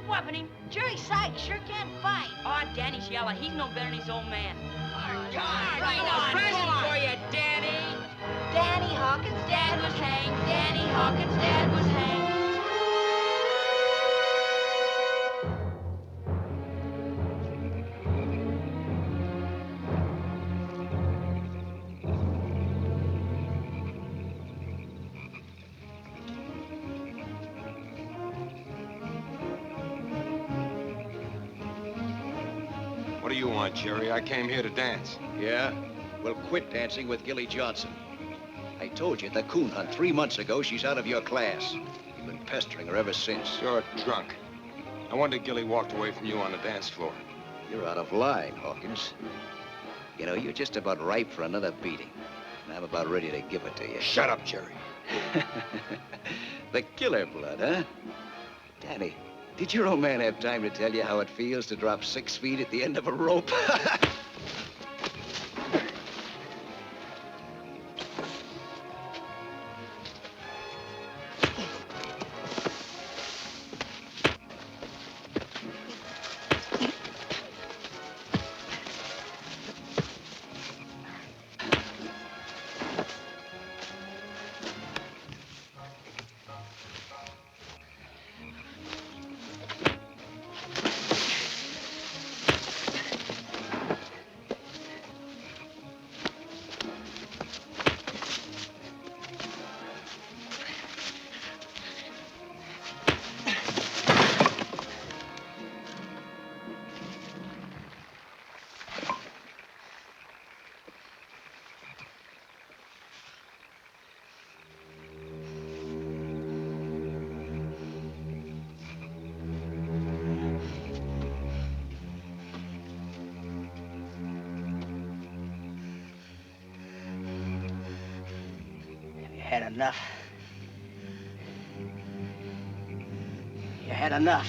keep whopping him. Jerry Sykes sure can't fight. Aw, Danny's yellow. He's no better than his old man. Come on, Right on. Present for you, Danny. Danny Hawkins' Dad was hanged. Danny Hawkins' dad was hanged. What do you want, Jerry? I came here to dance. Yeah? Well, quit dancing with Gilly Johnson. I told you at the coon hunt 3 months ago she's out of your class. You've been pestering her ever since. You're drunk. No wonder Gilly walked away from you on the dance floor. You're out of line, Hawkins. You know, you're just about ripe for another beating. And I'm about ready to give it to you. Shut up, Jerry. The killer blood, huh? Danny, did your old man have time to tell you how it feels to drop 6 feet at the end of a rope? Had enough. You had enough.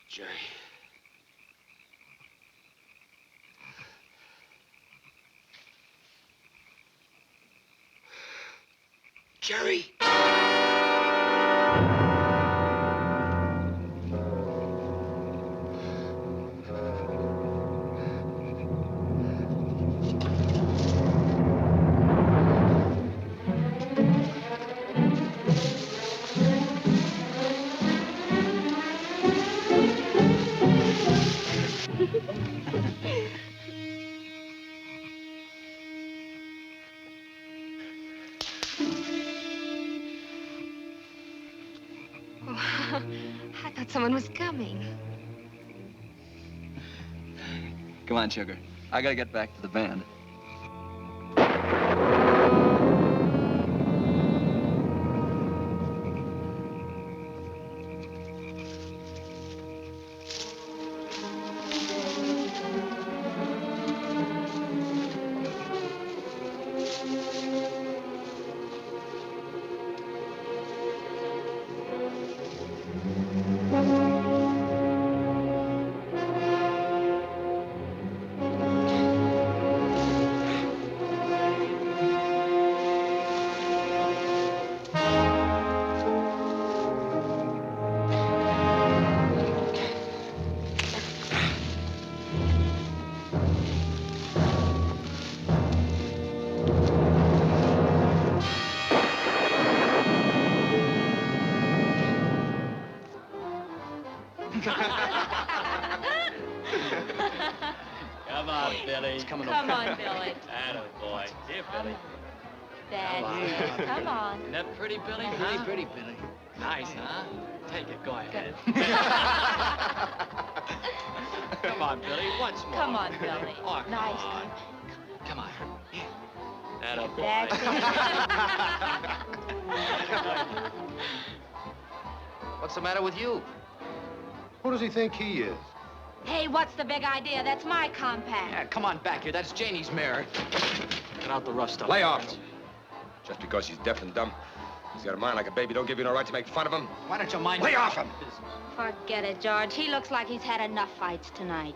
Jerry. Jerry! I thought someone was coming. Come on, sugar. I gotta get back to the band. on, Billy. It's coming Come over. on, Billy. Attaboy. Here, Billy. Daddy, come on. Isn't that pretty, Billy? Pretty, Billy. Nice, huh? Take it. Go ahead. Come on, Billy. Once more. Come on, Billy. Oh, come Nice. on. Come on. Attaboy. That's it. What's the matter with you? Who does he think he is? Hey, what's the big idea? That's my compact. Yeah, come on back here. That's Janie's mare. Get out the rough stuff. Lay off him. Just because he's deaf and dumb. He's got a mind like a baby. Don't give you no right to make fun of him. Why don't you mind? Lay off him! Forget it, George. He looks like he's had enough fights tonight.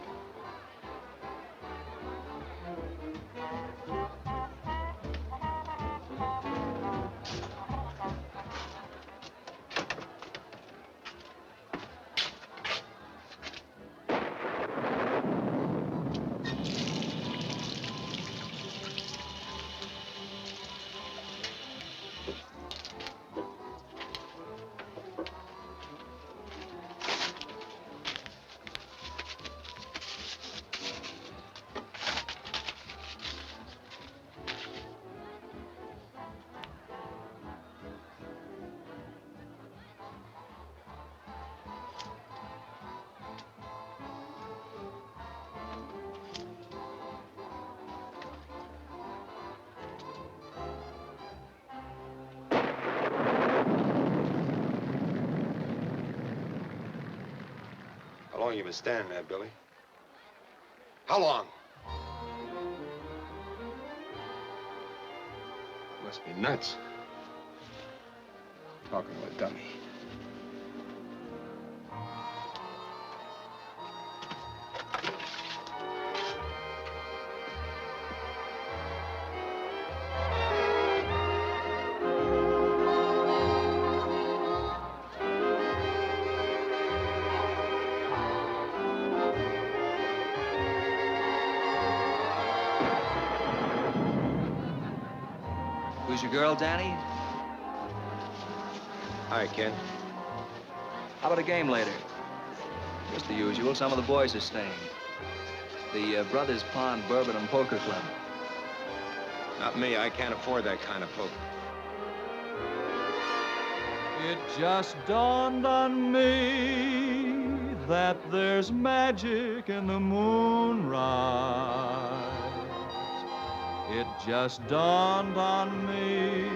How long you been standing there, Billy? How long? Must be nuts. Talking to a dummy. Who's your girl, Danny? Hi, Ken. How about a game later? Just the usual. Some of the boys are staying. The Brothers Pond Bourbon and Poker Club. Not me. I can't afford that kind of poker. It just dawned on me that there's magic in the moonrise. It just dawned on me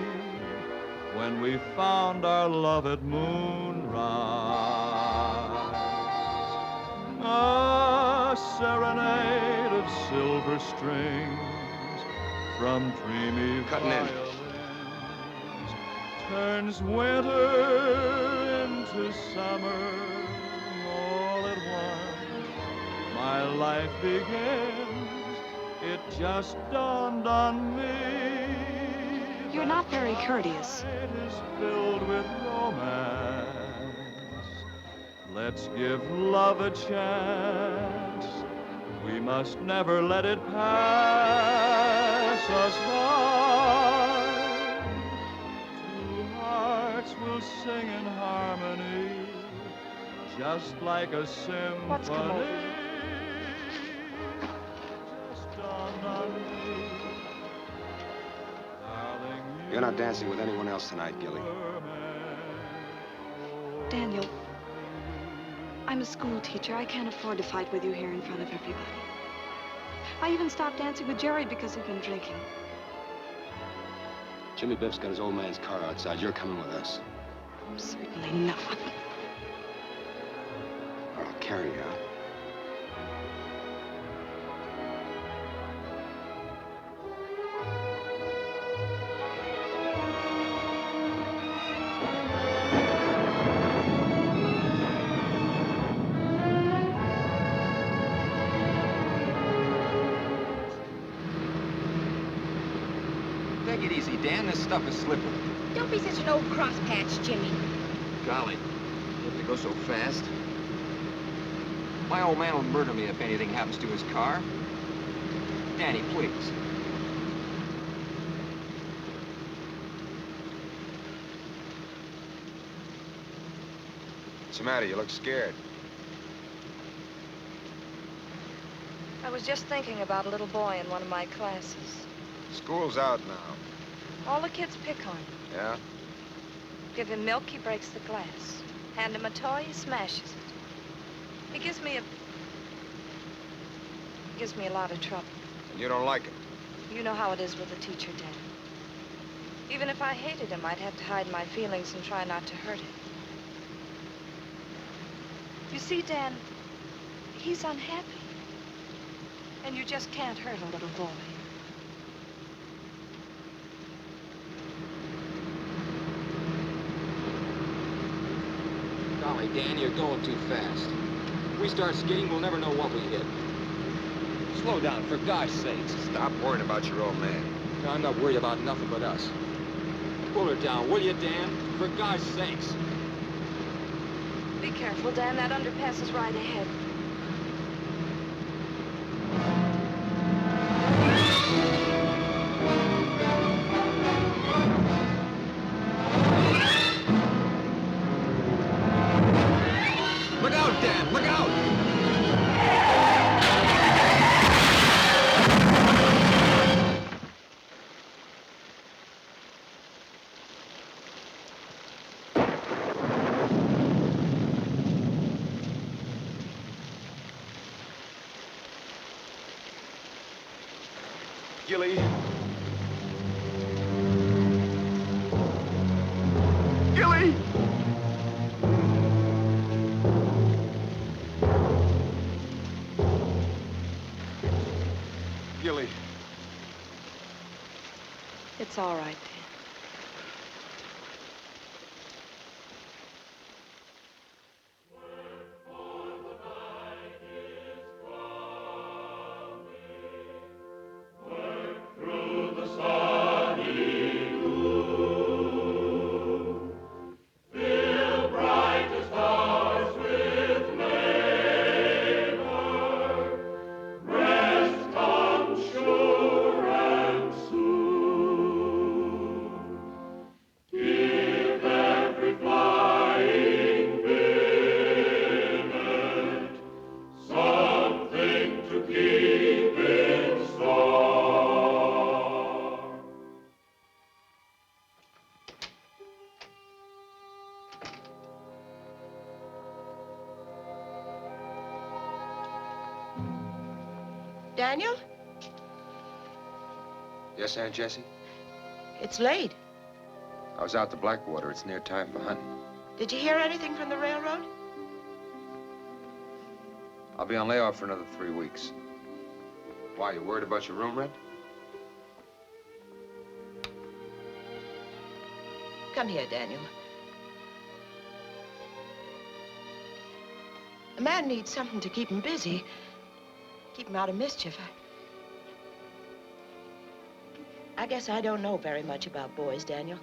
when we found our love at Moonrise. A serenade of silver strings from dreamy Cutting in. violins turns winter into summer all at once. My life begins. It just dawned on me. You're not very courteous. It is filled with romance. Let's give love a chance. We must never let it pass us by. Two hearts will sing in harmony, just like a symphony. What's come over you? You're not dancing with anyone else tonight, Gilly. Daniel, I'm a school teacher. I can't afford to fight with you here in front of everybody. I even stopped dancing with Jerry because he'd been drinking. Jimmy Biff's got his old man's car outside. You're coming with us. Certainly not. Or I'll carry you out. Take it easy, Dan. This stuff is slippery. Don't be such an old crosspatch, Jimmy. Golly, you have to go so fast. My old man will murder me if anything happens to his car. Danny, please. What's the matter? You look scared. I was was just thinking about a little boy in one of my classes. School's out now. All the kids pick on him. Yeah? Give him milk, he breaks the glass. Hand him a toy, he smashes it. He gives me a lot of trouble. And you don't like it? You know how it is with a teacher, Dan. Even if I hated him, I'd have to hide my feelings and try not to hurt him. You see, Dan, he's unhappy. And you just can't hurt a little boy. Golly, Dan, you're going too fast. If we start skidding, we'll never know what we hit. Slow down, for gosh sakes. Stop worrying about your old man. No, I'm not worried about nothing but us. Pull her down, will you, Dan? For gosh sakes. Be careful, Dan. That underpass is right ahead. Look out, Dan! Look out! Gilly. Gilly! Gilly. It's all right, Dan. Daniel, Yes, Aunt Jessie? it's late. I was out to Blackwater. It's near time for hunting. Did you hear anything from the railroad? I'll be on layoff for another 3 weeks. Why, you worried about your room rent? Come here, Daniel. A man needs something to keep him busy, keep him out of mischief. I guess I don't know very much about boys, Daniel.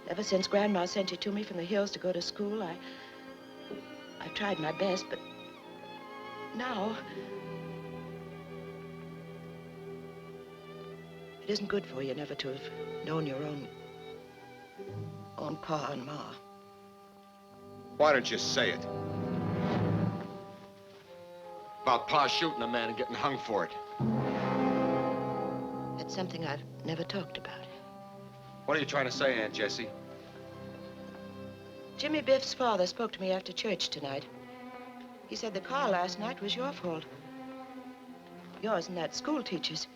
Ever since Grandma sent you to me from the hills to go to school, I've tried my best, but now it isn't good for you never to have known your own Pa and Ma. Why don't you say it? About Pa shooting a man and getting hung for it. That's something I've never talked about. What are you trying to say, Aunt Jessie? Jimmy Biff's father spoke to me after church tonight. He said the car last night was your fault. Yours and that school teacher's.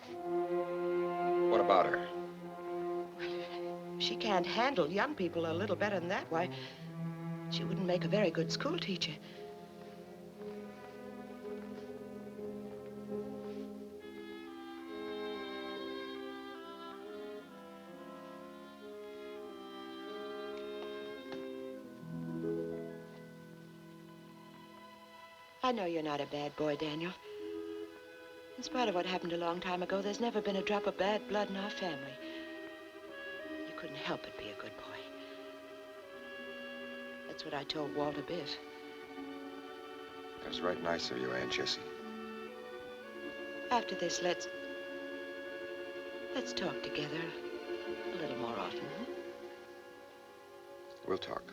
What about her? She can't handle young people a little better than that. Why, she wouldn't make a very good school teacher. I know you're not a bad boy, Daniel. In spite of what happened a long time ago, there's never been a drop of bad blood in our family. You couldn't help but be a good boy. That's what I told Walter Biff. That was right nice of you, Aunt Jessie. After this, let's talk together a little more often. Hmm? We'll talk.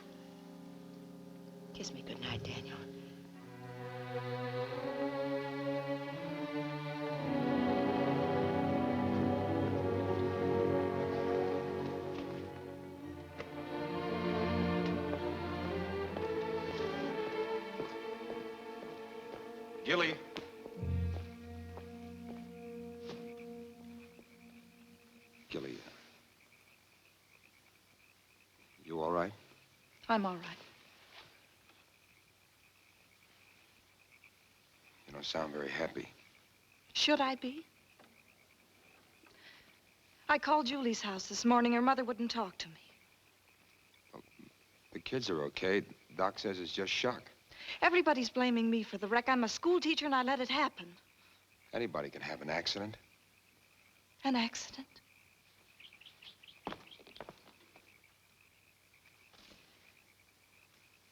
Kiss me goodnight, Daniel. Gilly. Gilly, you all right? I'm all right. You don't sound very happy. Should I be? I called Julie's house this morning. Her mother wouldn't talk to me. The kids are okay. Doc says it's just shock. Everybody's blaming me for the wreck. I'm a school teacher and I let it happen. Anybody can have an accident. An accident?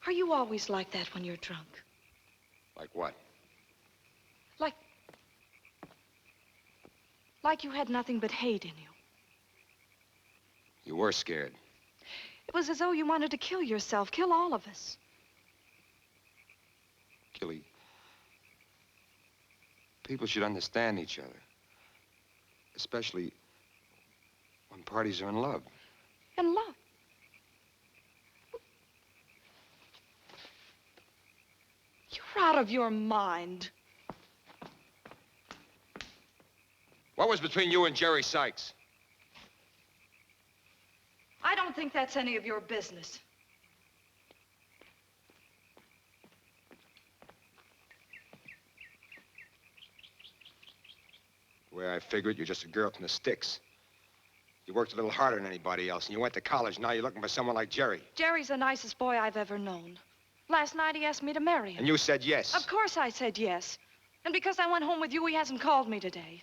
Are you always like that when you're drunk? Like what? Like you had nothing but hate in you. You were scared. It was as though you wanted to kill yourself, kill all of us. Gilly, people should understand each other. Especially when parties are in love. In love? You're out of your mind. What was between you and Jerry Sykes? I don't think that's any of your business. The way I figured, you're just a girl from the sticks. You worked a little harder than anybody else, and you went to college. Now you're looking for someone like Jerry. Jerry's the nicest boy I've ever known. Last night he asked me to marry him. And you said yes. Of course I said yes. And because I went home with you, he hasn't called me today.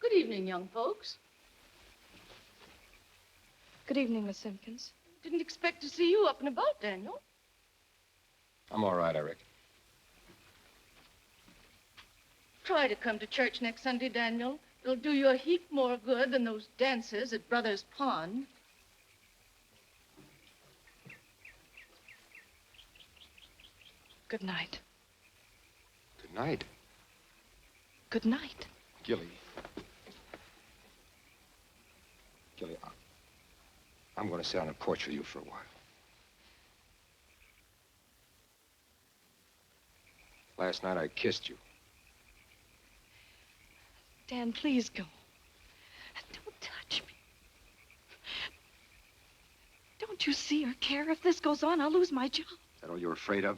Good evening, young folks. Good evening, Miss Simpkins. Didn't expect to see you up and about, Daniel. I'm all right, Eric. Try to come to church next Sunday, Daniel. It'll do you a heap more good than those dances at Brothers Pond. Good night. Good night. Good night. Gilly. Gilly, I'm going to sit on the porch with you for a while. Last night I kissed you. Dan, please go. Don't touch me. Don't you see or care? If this goes on, I'll lose my job. Is that all you're afraid of?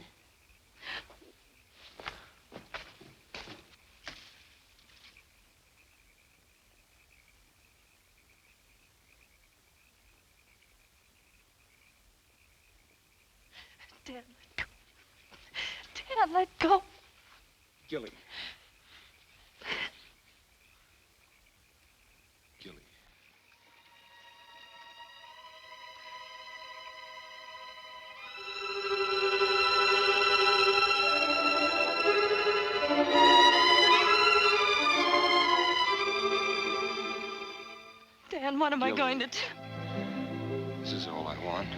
Dan, let go. Dan, let go. Gilly. Gilly. Dan, what am I Gilly. going to do? This is all I want.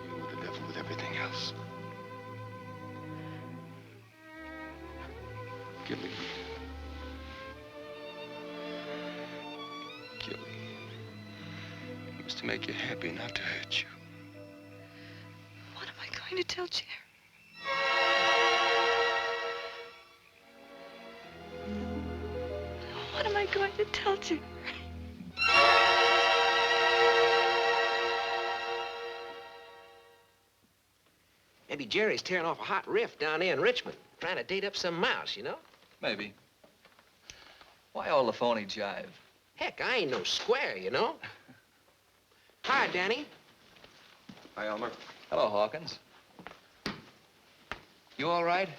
You with the devil with everything else. Gilly. Gilly. It was to make you happy, not to hurt you. What am I going to tell Jerry? What am I going to tell Jerry? Maybe Jerry's tearing off a hot riff down there in Richmond, trying to date up some mouse, you know? Maybe. Why all the phony jive? Heck, I ain't no square, you know? Hi, Danny. Hi, Elmer. Hello, Hawkins. You all right?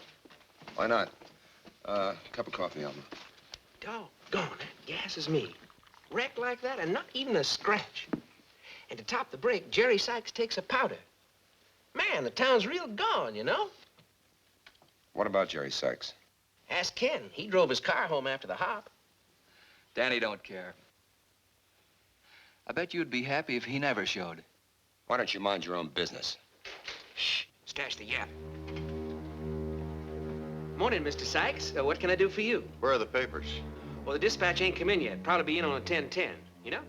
Why not? Cup of coffee, Elmer. Doggone, that gas is me. Wrecked like that and not even a scratch. And to top the break, Jerry Sykes takes a powder. Man, the town's real gone, you know? What about Jerry Sykes? Ask Ken. He drove his car home after the hop. Danny don't care. I bet you'd be happy if he never showed. Why don't you mind your own business? Shh, stash the yap. Morning, Mr. Sykes. What can I do for you? Where are the papers? Well, the dispatch ain't come in yet. Probably be in on a 10:10, you know?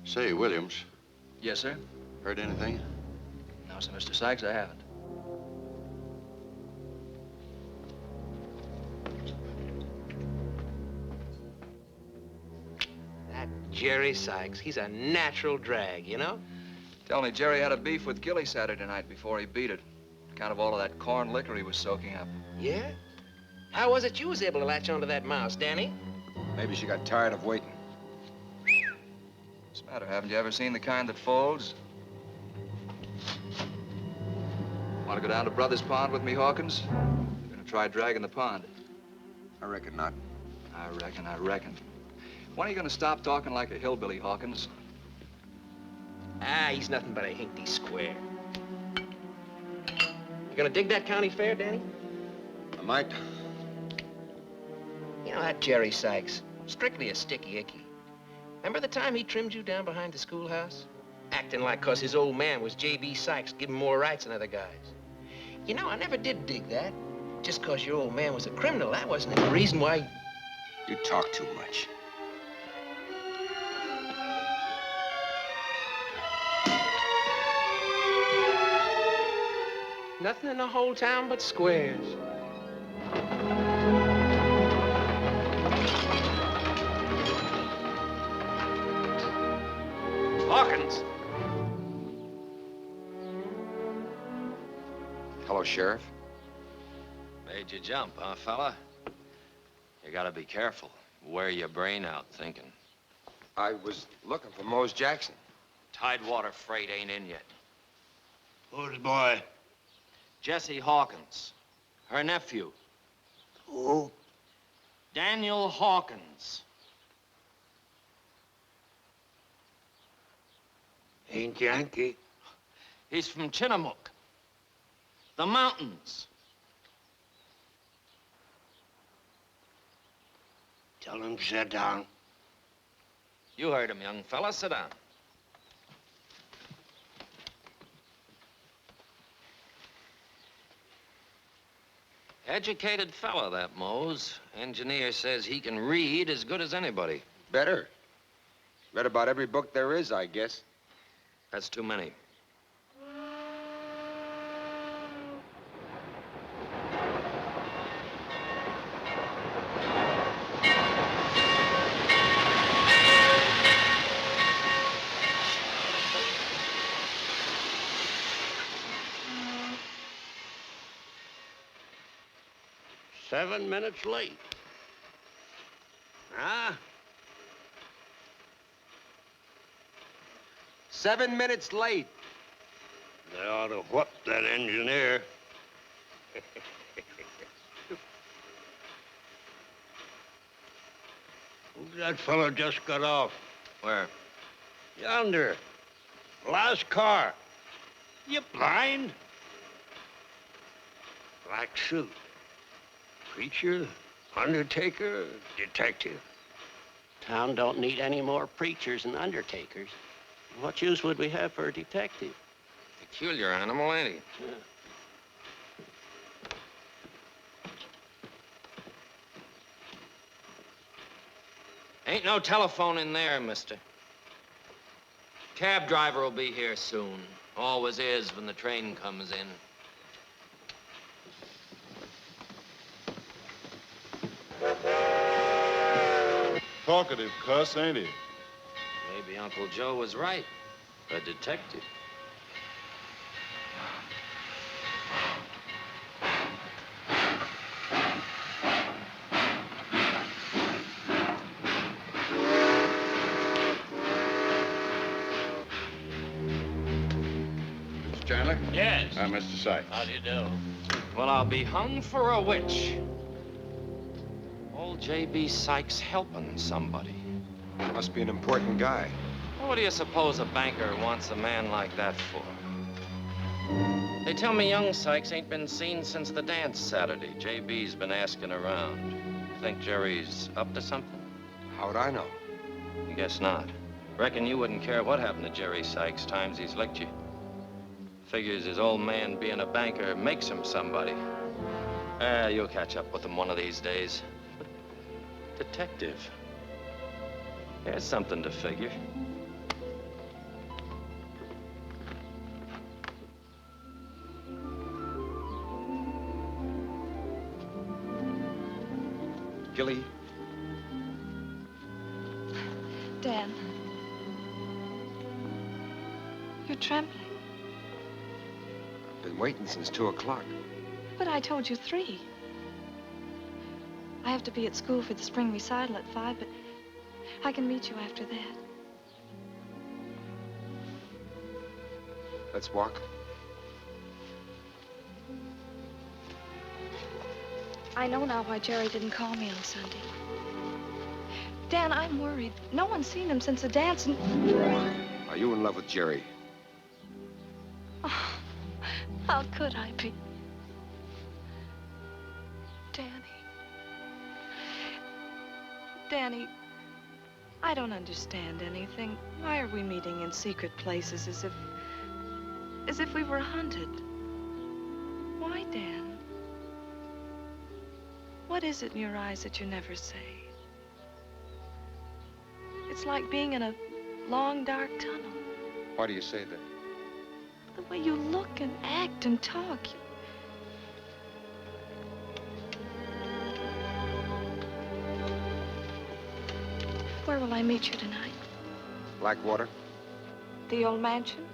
Say, Williams, Yes, sir? heard anything? No, sir, Mr. Sykes, I haven't. Jerry Sykes, he's a natural drag, you know? Tell me, Jerry had a beef with Gilly Saturday night before he beat it. Kind of all of that corn liquor he was soaking up. Yeah? How was it you was able to latch onto that mouse, Danny? Maybe she got tired of waiting. What's the matter? Haven't you ever seen the kind that folds? Want to go down to Brothers Pond with me, Hawkins? You're gonna try dragging the pond. I reckon not. I reckon. When are you gonna stop talking like a hillbilly, Hawkins? Ah, he's nothing but a hinkty square. You gonna dig that county fair, Danny? I might. You know that Jerry Sykes, strictly a sticky icky. Remember the time he trimmed you down behind the schoolhouse? Acting like 'cause his old man was J.B. Sykes, give him more rights than other guys. You know, I never did dig that. Just 'cause your old man was a criminal, that wasn't the reason why... You talk too much. Nothing in the whole town but squares. Hawkins! Hello, Sheriff. Made you jump, huh, fella? You gotta be careful. Wear your brain out thinking. I was looking for Mose Jackson. Tidewater freight ain't in yet. Who's the boy? Jessie Hawkins. Her nephew. Who? Daniel Hawkins. Ain't Yankee. He's from Chinook. The mountains. Tell him to sit down. You heard him, young fella. Sit down. Educated fella, that Mose. Engineer says he can read as good as anybody. Better. Read about every book there is, I guess. That's too many. Seven minutes late. Huh? 7 minutes late. They ought to whoop that engineer. Who's that fella just got off? Where? Yonder. Last car. You blind? Black suit. Preacher, undertaker, detective. Town don't need any more preachers and undertakers. What use would we have for a detective? Peculiar animal, ain't he? Yeah. Ain't no telephone in there, mister. Cab driver will be here soon. Always is when the train comes in. Talkative cuss, ain't he? Maybe Uncle Joe was right. A detective. Mr. Chandler? Yes. I'm Mr. Sykes. How do you do? Well, I'll be hung for a witch. Old J.B. Sykes helping somebody. Must be an important guy. What do you suppose a banker wants a man like that for? They tell me young Sykes ain't been seen since the dance Saturday. J.B.'s been asking around. Think Jerry's up to something? How'd I know? Guess not. Reckon you wouldn't care what happened to Jerry Sykes times he's licked you. Figures his old man being a banker makes him somebody. You'll catch up with him one of these days. Detective. There's something to figure. Gilly? Dan. You're trembling. Been waiting since 2 o'clock. But I told you 3. I have to be at school for the spring recital at 5, but I can meet you after that. Let's walk. I know now why Jerry didn't call me on Sunday. Dan, I'm worried. No one's seen him since the dance and... Are you in love with Jerry? Oh, how could I be? Danny, I don't understand anything. Why are we meeting in secret places as if we were hunted? Why, Dan? What is it in your eyes that you never say? It's like being in a long, dark tunnel. Why do you say that? The way you look and act and talk. Where will I meet you tonight? Blackwater? The old mansion?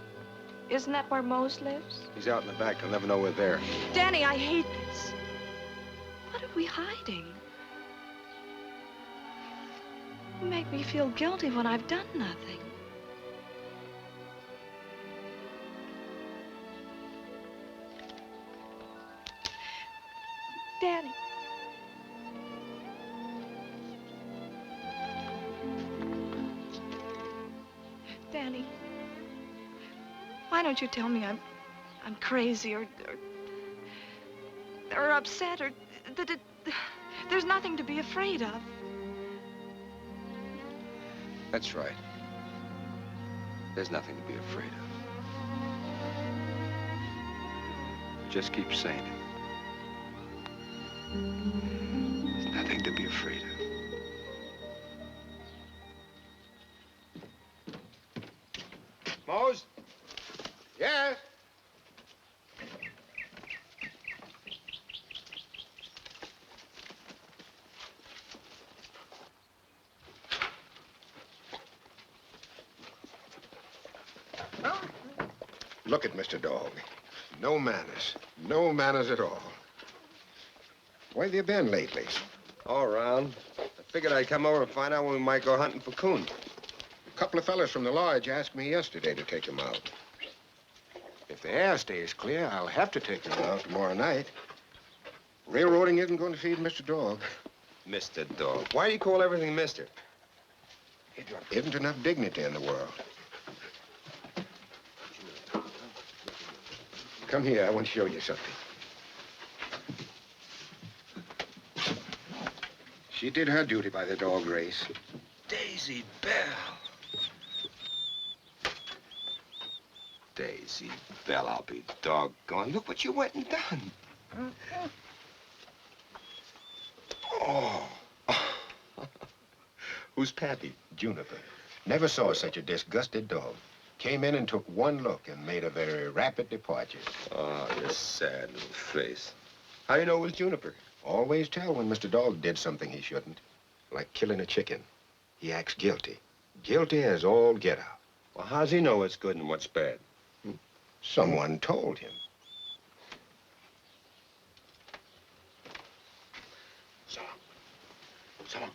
Isn't that where Mose lives? He's out in the back. He'll never know we're there. Danny, I hate this. What are we hiding? You make me feel guilty when I've done nothing. Danny. Danny, why don't you tell me I'm crazy or upset or that there's nothing to be afraid of? That's right. There's nothing to be afraid of. Just keep saying it. There's nothing to be afraid of. Mose? Yes? Look at Mr. Dog. No manners. No manners at all. Where have you been lately? All around. I figured I'd come over and find out when we might go hunting for coon. A couple of fellas from the lodge asked me yesterday to take them out. If the air stays clear, I'll have to take them out tomorrow night. Railroading isn't going to feed Mr. Dog. Mr. Dog. Why do you call everything Mr.? Isn't enough dignity in the world. Come here, I want to show you something. She did her duty by the dog race. Daisy Bell. Daisy Bell, I'll be doggone. Look what you went and done. Oh. Who's Pappy? Juniper. Never saw such a disgusted dog. Came in and took one look and made a very rapid departure. Oh, your sad little face. How do you know it was Juniper? Always tell when Mr. Dog did something he shouldn't. Like killing a chicken. He acts guilty. Guilty as all get out. Well, how's he know what's good and what's bad? Someone told him. So long. So long.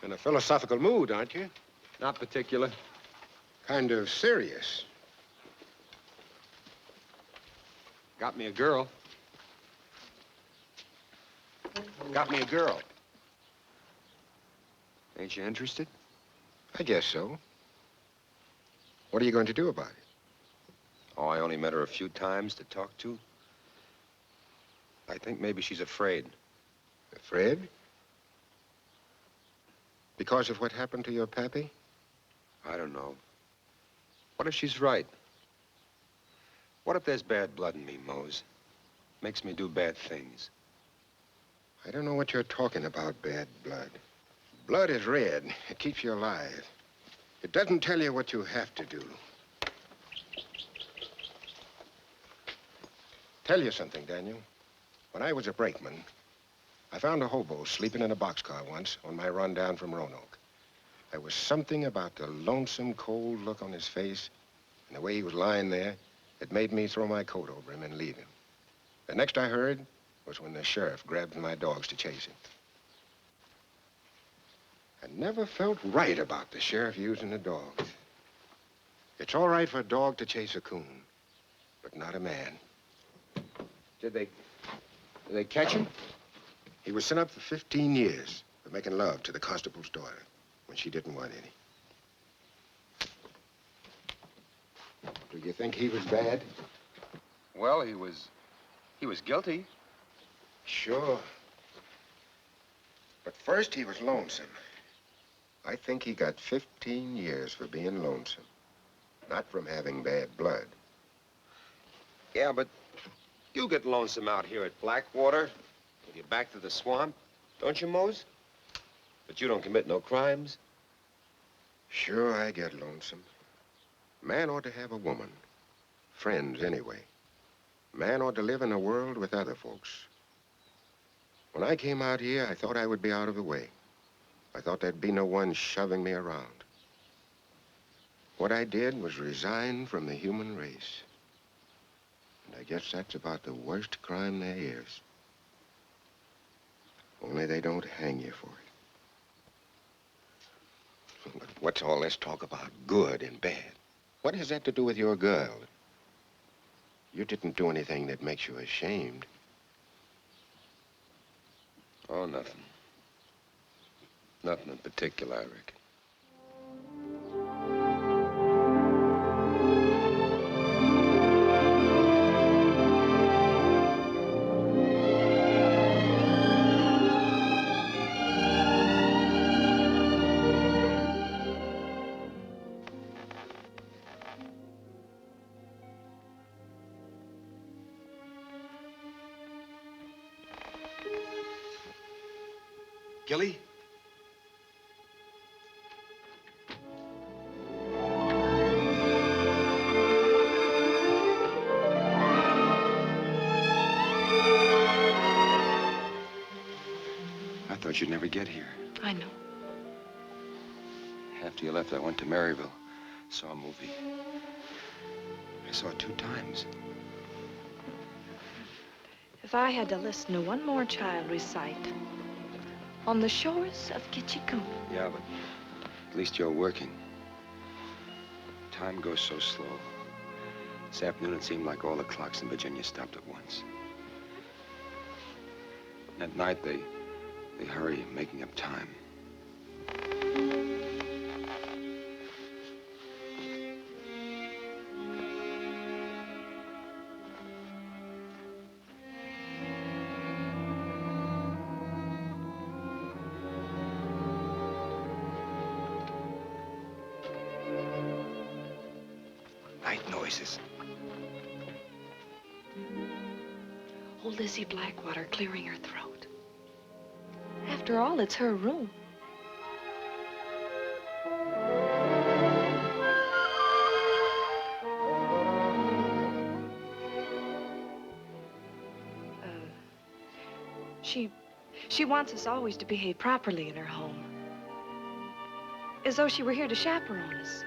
In a philosophical mood, aren't you? Not particular. Kind of serious. Got me a girl. Got me a girl. Ain't you interested? I guess so. What are you going to do about it? Oh, I only met her a few times to talk to. I think maybe she's afraid. Afraid? Because of what happened to your pappy? I don't know. What if she's right? What if there's bad blood in me, Mose? Makes me do bad things. I don't know what you're talking about, bad blood. Blood is red. It keeps you alive. It doesn't tell you what you have to do. Tell you something, Daniel. When I was a brakeman, I found a hobo sleeping in a boxcar once on my run down from Roanoke. There was something about the lonesome, cold look on his face and the way he was lying there that made me throw my coat over him and leave him. The next I heard was when the sheriff grabbed my dogs to chase him. I never felt right about the sheriff using the dogs. It's all right for a dog to chase a coon, but not a man. Did they catch him? He was sent up for 15 years for making love to the constable's daughter when she didn't want any. Do you think he was bad? Well, he was guilty. Sure. But first he was lonesome. I think he got 15 years for being lonesome, not from having bad blood. Yeah, but you get lonesome out here at Blackwater with your back to the swamp, don't you, Mose? But you don't commit no crimes. Sure, I get lonesome. Man ought to have a woman. Friends, anyway. Man ought to live in a world with other folks. When I came out here, I thought I would be out of the way. I thought there'd be no one shoving me around. What I did was resign from the human race. And I guess that's about the worst crime there is. Only they don't hang you for it. But what's all this talk about good and bad? What has that to do with your girl? You didn't do anything that makes you ashamed. Oh, nothing. Nothing in particular, I reckon. Gilly? I thought you'd never get here. I know. After you left, I went to Maryville, saw a movie. I saw it 2 times. If I had to listen to one more child recite, on the shores of Kitchikoon. Yeah, but at least you're working. Time goes so slow. This afternoon, it seemed like all the clocks in Virginia stopped at once. At night, they hurry, making up time. Night noises. Old Lizzie Blackwater clearing her throat. After all, it's her room. She wants us always to behave properly in her home. As though she were here to chaperone us.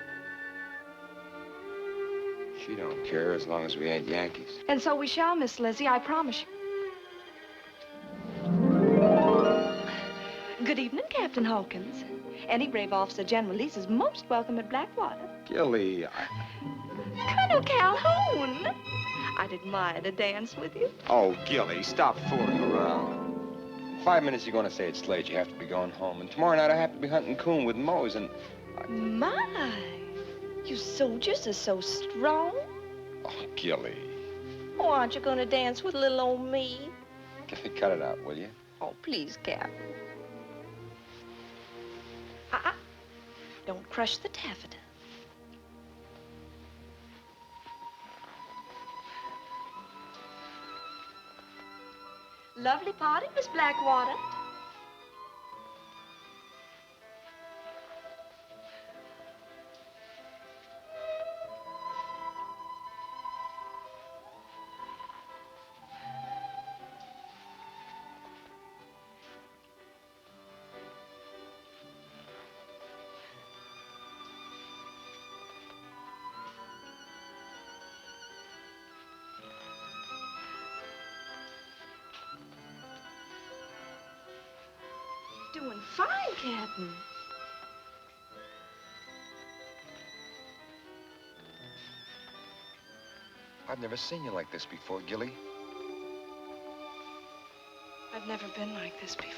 She don't care as long as we ain't Yankees. And so we shall, Miss Lizzie, I promise you. Good evening, Captain Hawkins. Any brave officer General Lee's is most welcome at Blackwater. Gilly, Colonel Calhoun, I'd admire to dance with you. Oh, Gilly, stop fooling around. In 5 minutes, you're going to say it's late. You have to be going home. And tomorrow night, I have to be hunting coon with Mose and... My, you soldiers are so strong. Oh, Gilly. Oh, aren't you going to dance with little old me? Gilly, cut it out, will you? Oh, please, Cap. Don't crush the taffeta. Lovely party, Miss Blackwater. doing fine, Captain. I've never seen you like this before, Gilly. I've never been like this before.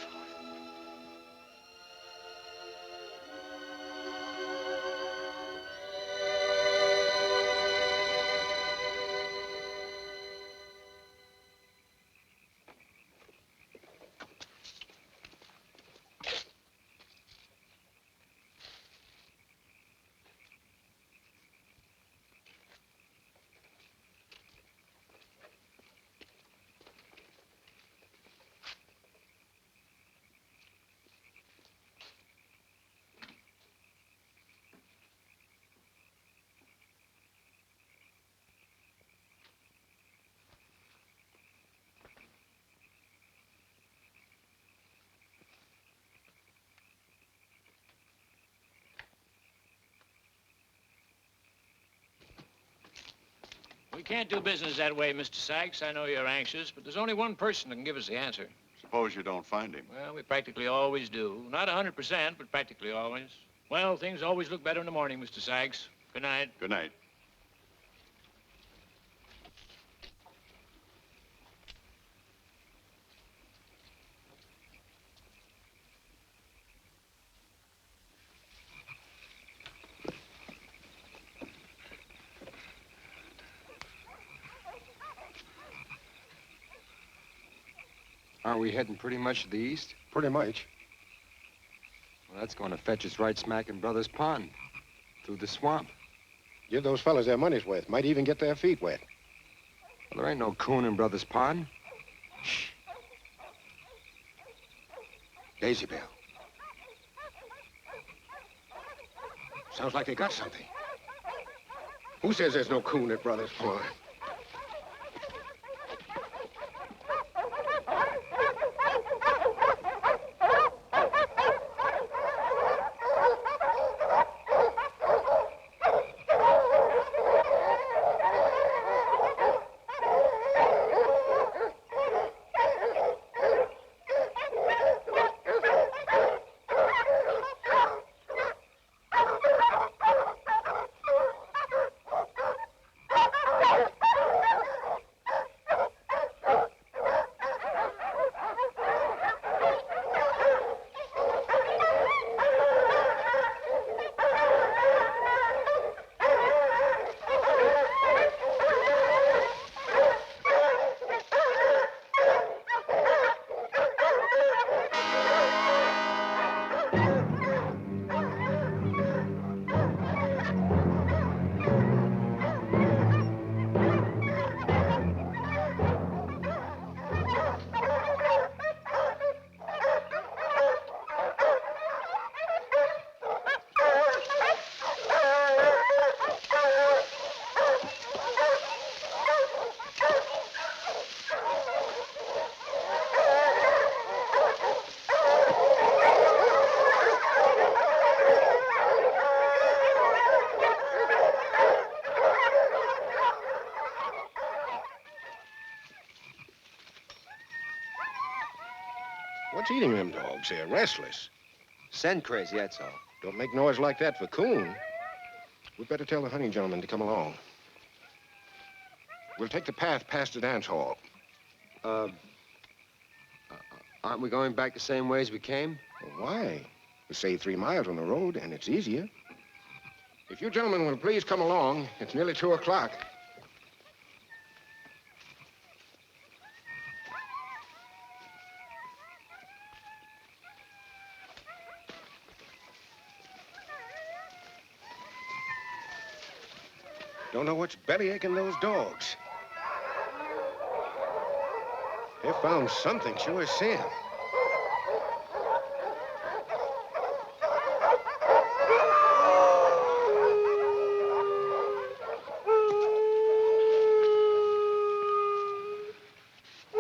We can't do business that way, Mr. Sykes. I know you're anxious, but there's only one person that can give us the answer. Suppose you don't find him. Well, we practically always do. Not 100%, but practically always. Well, things always look better in the morning, Mr. Sykes. Good night. Good night. Aren't we heading pretty much to the east? Pretty much. Well, that's going to fetch us right smack in Brothers Pond, through the swamp. Give those fellas their money's worth. Might even get their feet wet. Well, there ain't no coon in Brothers Pond. Shh. Daisy Bell. Sounds like they got something. Who says there's no coon at Brothers Pond? What's eating them dogs? They're restless. Scent crazy, that's all. Don't make noise like that for coon. We'd better tell the hunting gentleman to come along. We'll take the path past the dance hall. Aren't we going back the same way as we came? Well, why? We save 3 miles on the road, and it's easier. If you gentlemen will please come along, it's nearly 2 o'clock. Don't know what's bellyaching those dogs. They found something sure as sin.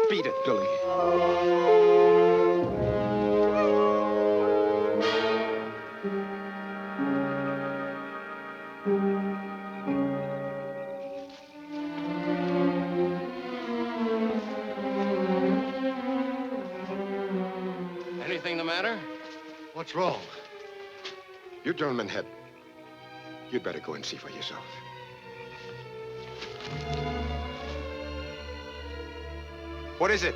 Beat it, Billy. Anything the matter? What's wrong? You gentlemen had... You'd better go and see for yourself. What is it?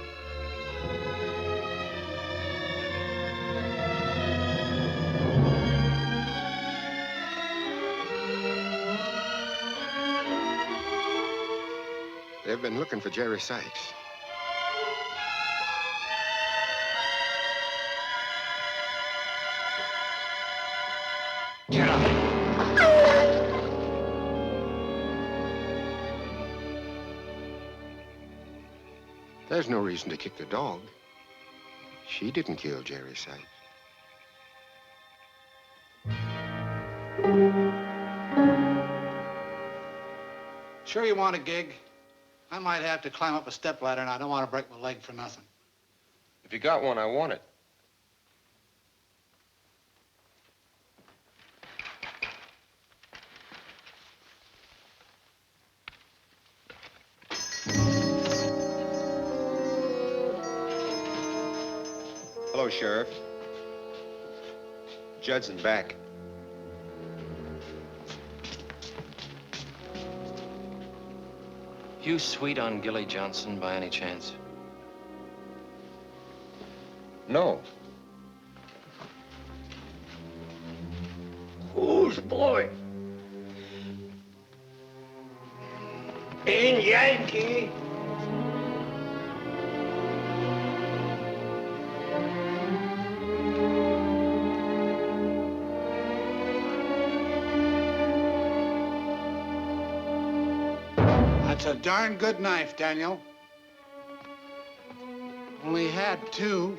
They've been looking for Jerry Sykes. Get up. There's no reason to kick the dog. She didn't kill Jerry Sykes. Sure you want a gig? I might have to climb up a stepladder, and I don't want to break my leg for nothing. If you got one, I want it. Hello, Sheriff. Judson back. You sweet on Gilly Johnson by any chance? No. Whose boy? In Yankee. That's a darn good knife, Daniel. Only had two.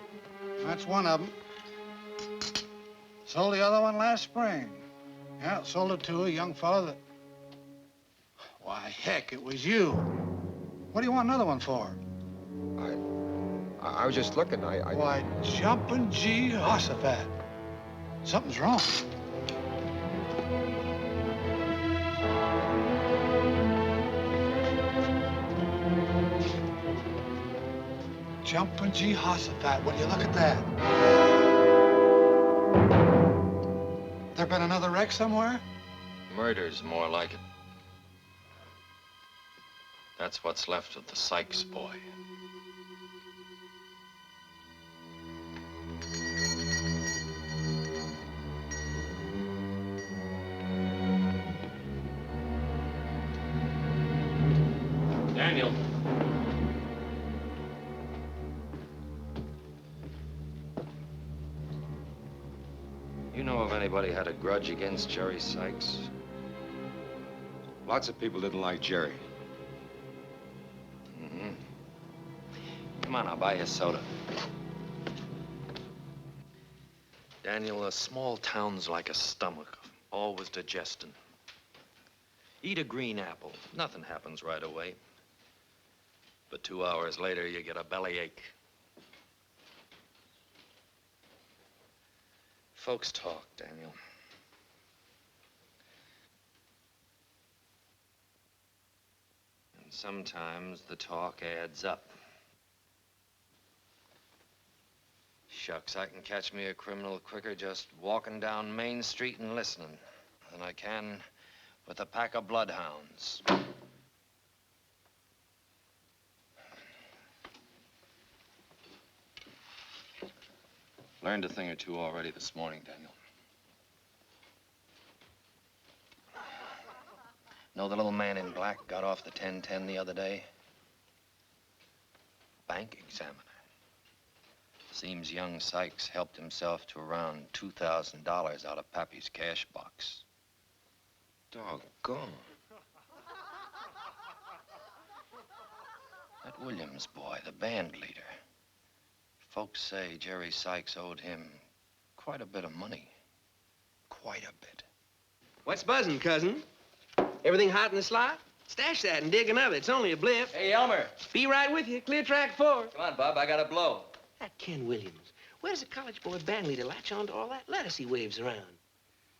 That's one of them. Sold the other one last spring. Yeah, sold it to a young fellow that... Why, heck, it was you. What do you want another one for? I was just looking. Why, jumping Jehoshaphat. Something's wrong. Jumping Jehoshaphat, will you look at that? There been another wreck somewhere? Murder's more like it. That's what's left of the Sykes boy. Daniel. You know if anybody had a grudge against Jerry Sykes? Lots of people didn't like Jerry. Mm-hmm. Come on, I'll buy you a soda. Daniel, a small town's like a stomach, always digesting. Eat a green apple. Nothing happens right away. But 2 hours later, you get a bellyache. Folks talk, Daniel. And sometimes the talk adds up. Shucks, I can catch me a criminal quicker just walking down Main Street and listening than I can with a pack of bloodhounds. Learned a thing or two already this morning, Daniel. Know the little man in black got off the 1010 the other day? Bank examiner. Seems young Sykes helped himself to around $2,000 out of Pappy's cash box. Doggone. That Williams boy, the band leader. Folks say Jerry Sykes owed him quite a bit of money. Quite a bit. What's buzzing, cousin? Everything hot in the slot? Stash that and dig another. It's only a blip. Hey, Elmer. Be right with you. Clear track 4. Come on, Bob. I got to blow. That Ken Williams. Where's the college boy band leader latch on to all that lettuce he waves around?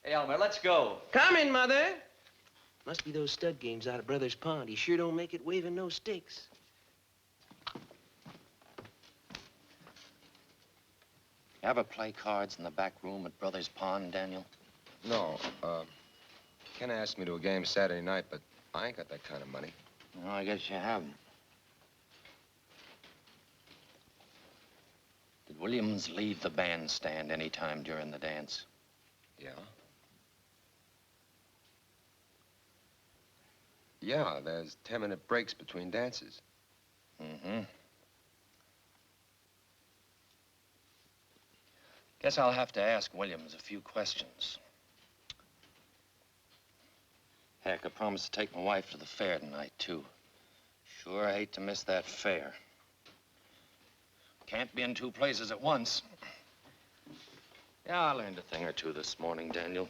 Hey, Elmer, let's go. Coming, Mother. Must be those stud games out of Brothers Pond. He sure don't make it waving no sticks. You ever play cards in the back room at Brothers Pond, Daniel? No, Ken asked me to a game Saturday night, but I ain't got that kind of money. No, I guess you haven't. Did Williams leave the bandstand any time during the dance? Yeah? Yeah, there's 10-minute breaks between dances. Mm-hmm. Guess I'll have to ask Williams a few questions. Heck, I promised to take my wife to the fair tonight, too. Sure hate to miss that fair. Can't be in two places at once. Yeah, I learned a thing or two this morning, Daniel.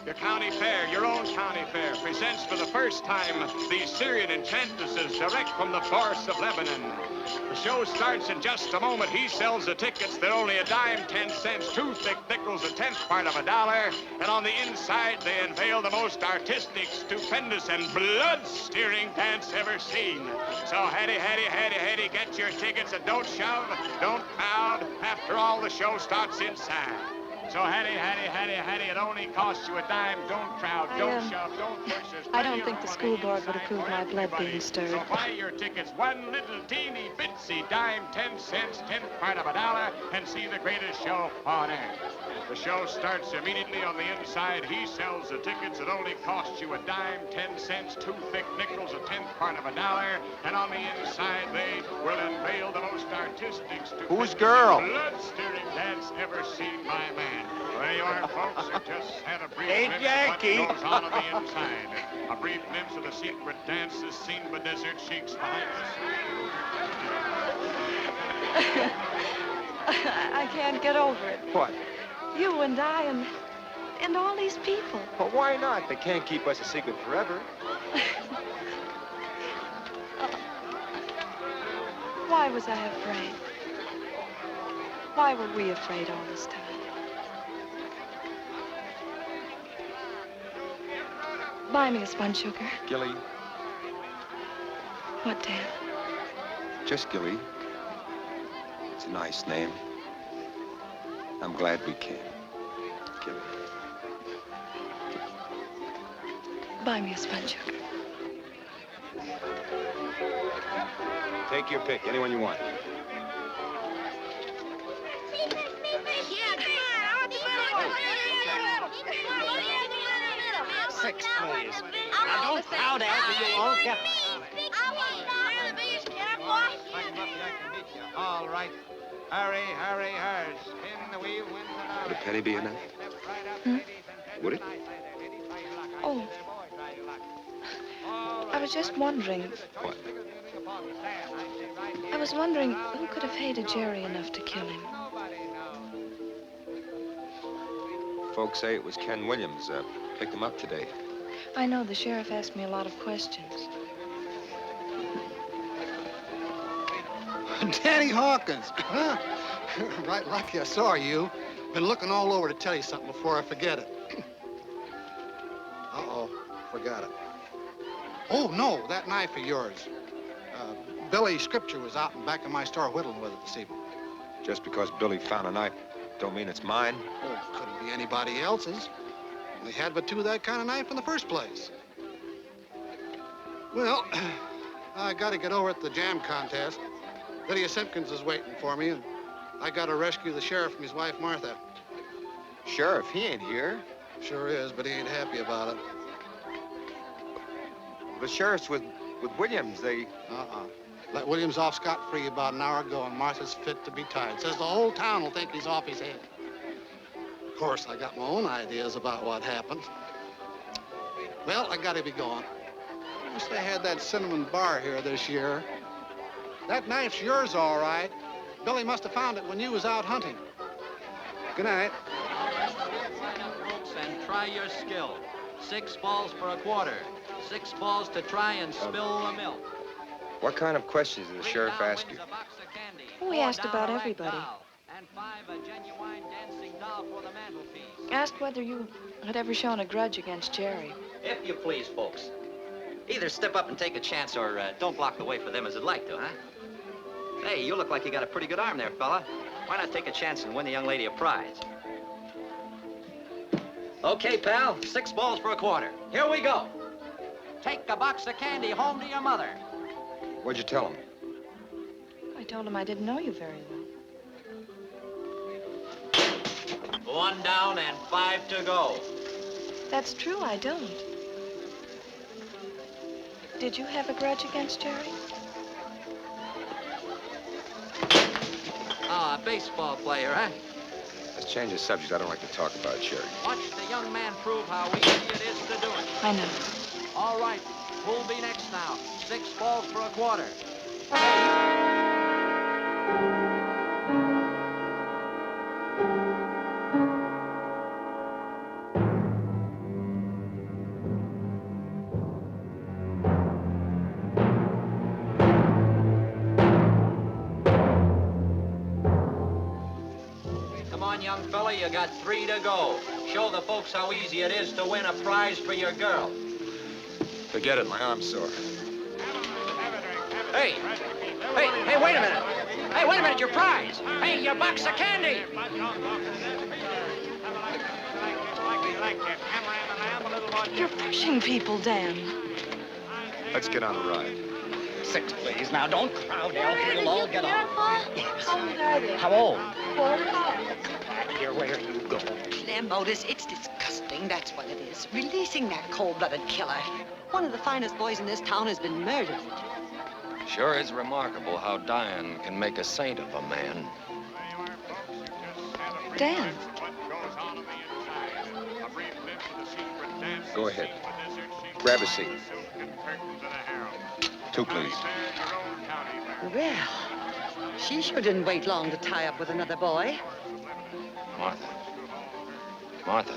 Your county fair, your own county fair, presents for the first time the Syrian enchantresses direct from the forests of Lebanon. The show starts in just a moment. He sells the tickets. They're only a dime, 10 cents, 2 thick nickels, a tenth part of $1. And on the inside, they unveil the most artistic, stupendous, and blood-steering dance ever seen. So Hattie, get your tickets and don't shove, don't crowd. After all, the show starts inside. So Hattie, it only costs you a dime. Don't crowd, don't shove, don't push. I don't think the school board would approve my blood being stirred. So buy your tickets, one little teeny bitsy dime, 10 cents, 10th part of $1, and see the greatest show on earth. The show starts immediately on the inside. He sells the tickets. It only costs you a dime, 10 cents, 2 thick nickels, a 10th part of $1. And on the inside, they will unveil the most artistic, Who's girl? blood-stirring dance ever seen by man. There you are, folks. You just had a brief Hey, glimpse Jackie. of what goes on the inside. A brief glimpse of the secret dances seen by desert sheiks behind us. I can't get over it. What? You and I and all these people. Well, why not? They can't keep us a secret forever. Why was I afraid? Why were we afraid all this time? Buy me a spun sugar. Gilly, What, Dan? just Gilly. It's a nice name. I'm glad we came. Gilly. Buy me a spun sugar. Take your pick, anyone you want. Six, please. Now, don't crowd after you won't get All right. Hurry, spin the wheel, win the Would a penny be enough? Would it? Oh. I was just wondering. What? I was wondering who could have hated Jerry enough to kill him. Folks say it was Ken Williams. Picked him up today. I know the sheriff asked me a lot of questions. Danny Hawkins, huh? Right lucky I saw you. Been looking all over to tell you something before I forget it. Uh-oh, forgot it. Oh, no, that knife of yours. Billy Scripture was out in back of my store whittling with it this evening. Just because Billy found a knife don't mean it's mine. Oh, couldn't be anybody else's. They had but two of that kind of knife in the first place. Well, I got to get over at the jam contest. Lydia Simpkins is waiting for me, and I got to rescue the sheriff from his wife, Martha. Sheriff, he ain't here. Sure is, but he ain't happy about it. The sheriff's with Williams. They... Let Williams off scot-free about an hour ago, and Martha's fit to be tied. Says the whole town will think he's off his head. Of course, I got my own ideas about what happened. Well, I gotta be going. Wish they had that cinnamon bar here this year. That knife's yours, all right. Billy must have found it when you was out hunting. Good night. Folks, and try your skill. 6 balls for a quarter. 6 balls to try and spill the milk. What kind of questions did the sheriff ask you? We asked about everybody. And 5 a genuine dancing doll for the mantelpiece. Asked whether you had ever shown a grudge against Jerry. If you please, folks. Either step up and take a chance or don't block the way for them as they'd like to, huh? Hey, you look like you got a pretty good arm there, fella. Why not take a chance and win the young lady a prize? Okay, pal, 6 balls for a quarter. Here we go. Take a box of candy home to your mother. What'd you tell him? I told him I didn't know you very well. 1 down and 5 to go. That's true, I don't. Did you have a grudge against Jerry? Ah, a baseball player, huh? Let's change the subject. I don't like to talk about Jerry. Watch the young man prove how easy it is to do it. I know. All right, who'll be next now? 6 balls for a quarter. Come on, young fella, you got 3 to go. Show the folks how easy it is to win a prize for your girl. Forget it. My arm's sore. Hey, wait a minute. Hey, wait a minute, your prize. Hey, your box of candy. You're pushing people, Dan. Let's get on a ride. 6, please. Now, don't crowd, Elsie. You'll all get off. How old are they? How old? 4. Here, where you go. Clem, Otis, it's disgusting, that's what it is. Releasing that cold-blooded killer. One of the finest boys in this town has been murdered. Sure is remarkable how dying can make a saint of a man. Dan. Go ahead. Grab a seat. 2, please. Well, she sure didn't wait long to tie up with another boy. Martha. Martha,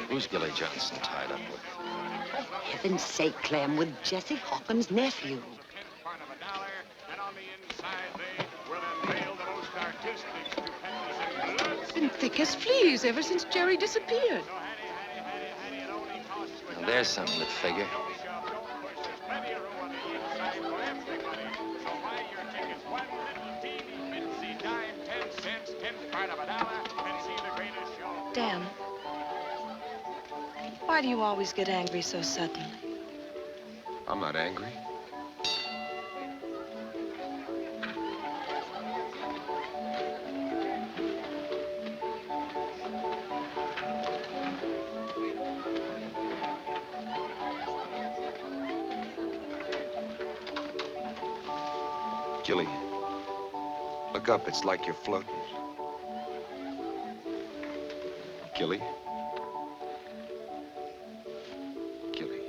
who's Gilly Johnson tied up with? Heaven's sake, Clem, with Jesse Hawkins' nephew. Been thick as fleas ever since Jerry disappeared. Now, there's something to figure. Dan, why do you always get angry so suddenly? I'm not angry. Gilly, look up. It's like you're floating. Gilly? Gilly.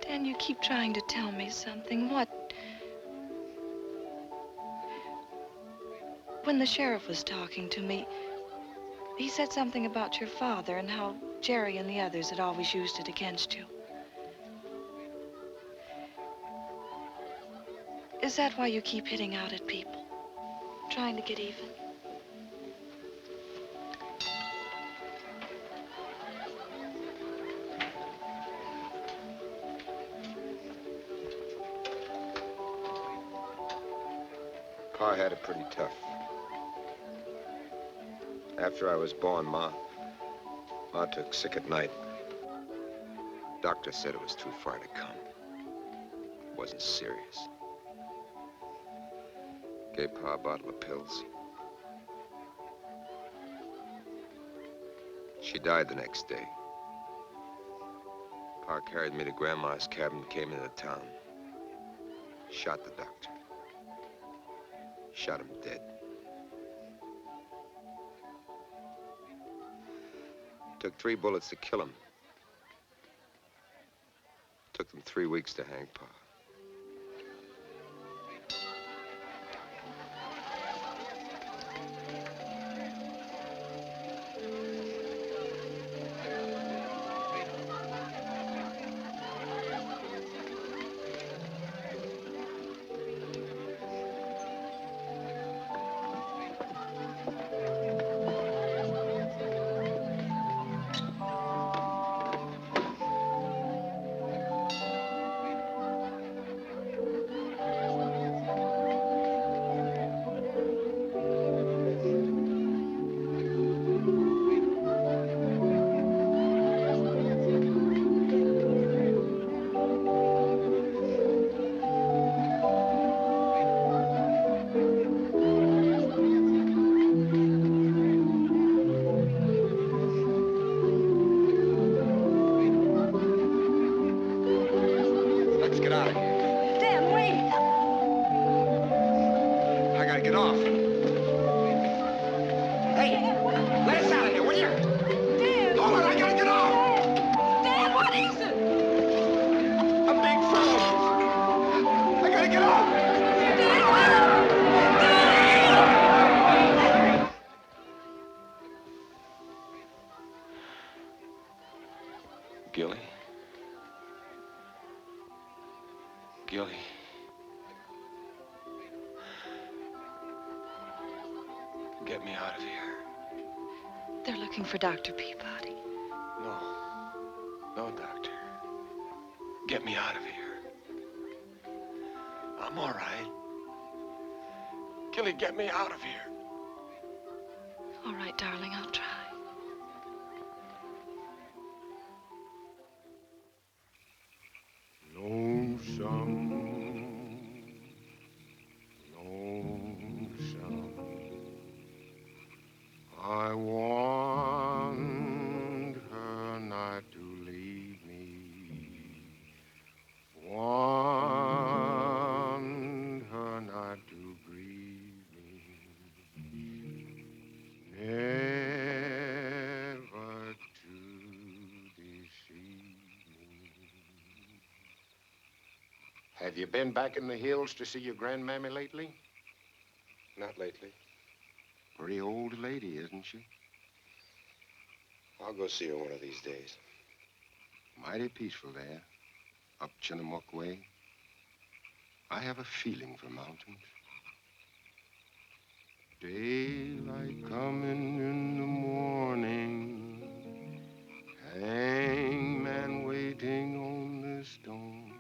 Dan, you keep trying to tell me something. What? When the sheriff was talking to me, he said something about your father and how Jerry and the others had always used it against you. Is that why you keep hitting out at people? Trying to get even? Pa had it pretty tough. After I was born, Ma took sick at night. Doctor said it was too far to come. It wasn't serious. Gave Pa a bottle of pills. She died the next day. Pa carried me to Grandma's cabin, came into town. Shot the doctor. Shot him dead. Took 3 bullets to kill him. Took them 3 weeks to hang Pa. Let's get out of here. Dan, wait! I gotta get off. Hey, let us out of here, will you? Dan! Hold on, I gotta get off! Dan, what is it? A big frog. I gotta get off! Gilly? Gilly? Get me out of here. They're looking for Dr. Peabody. No. No, Doctor. Get me out of here. I'm all right. Gilly, get me out of here. All right, darling, I'll try. Lonesome, lonesome, I want her not to leave me. Want her not to grieve me. Never to deceive me. Have you been back in the hills to see your grandmammy lately? Not lately. Pretty old lady, isn't she? I'll go see her one of these days. Mighty peaceful there, up Chinook way. I have a feeling for mountains. Daylight coming in the morning, hangman waiting on the stone,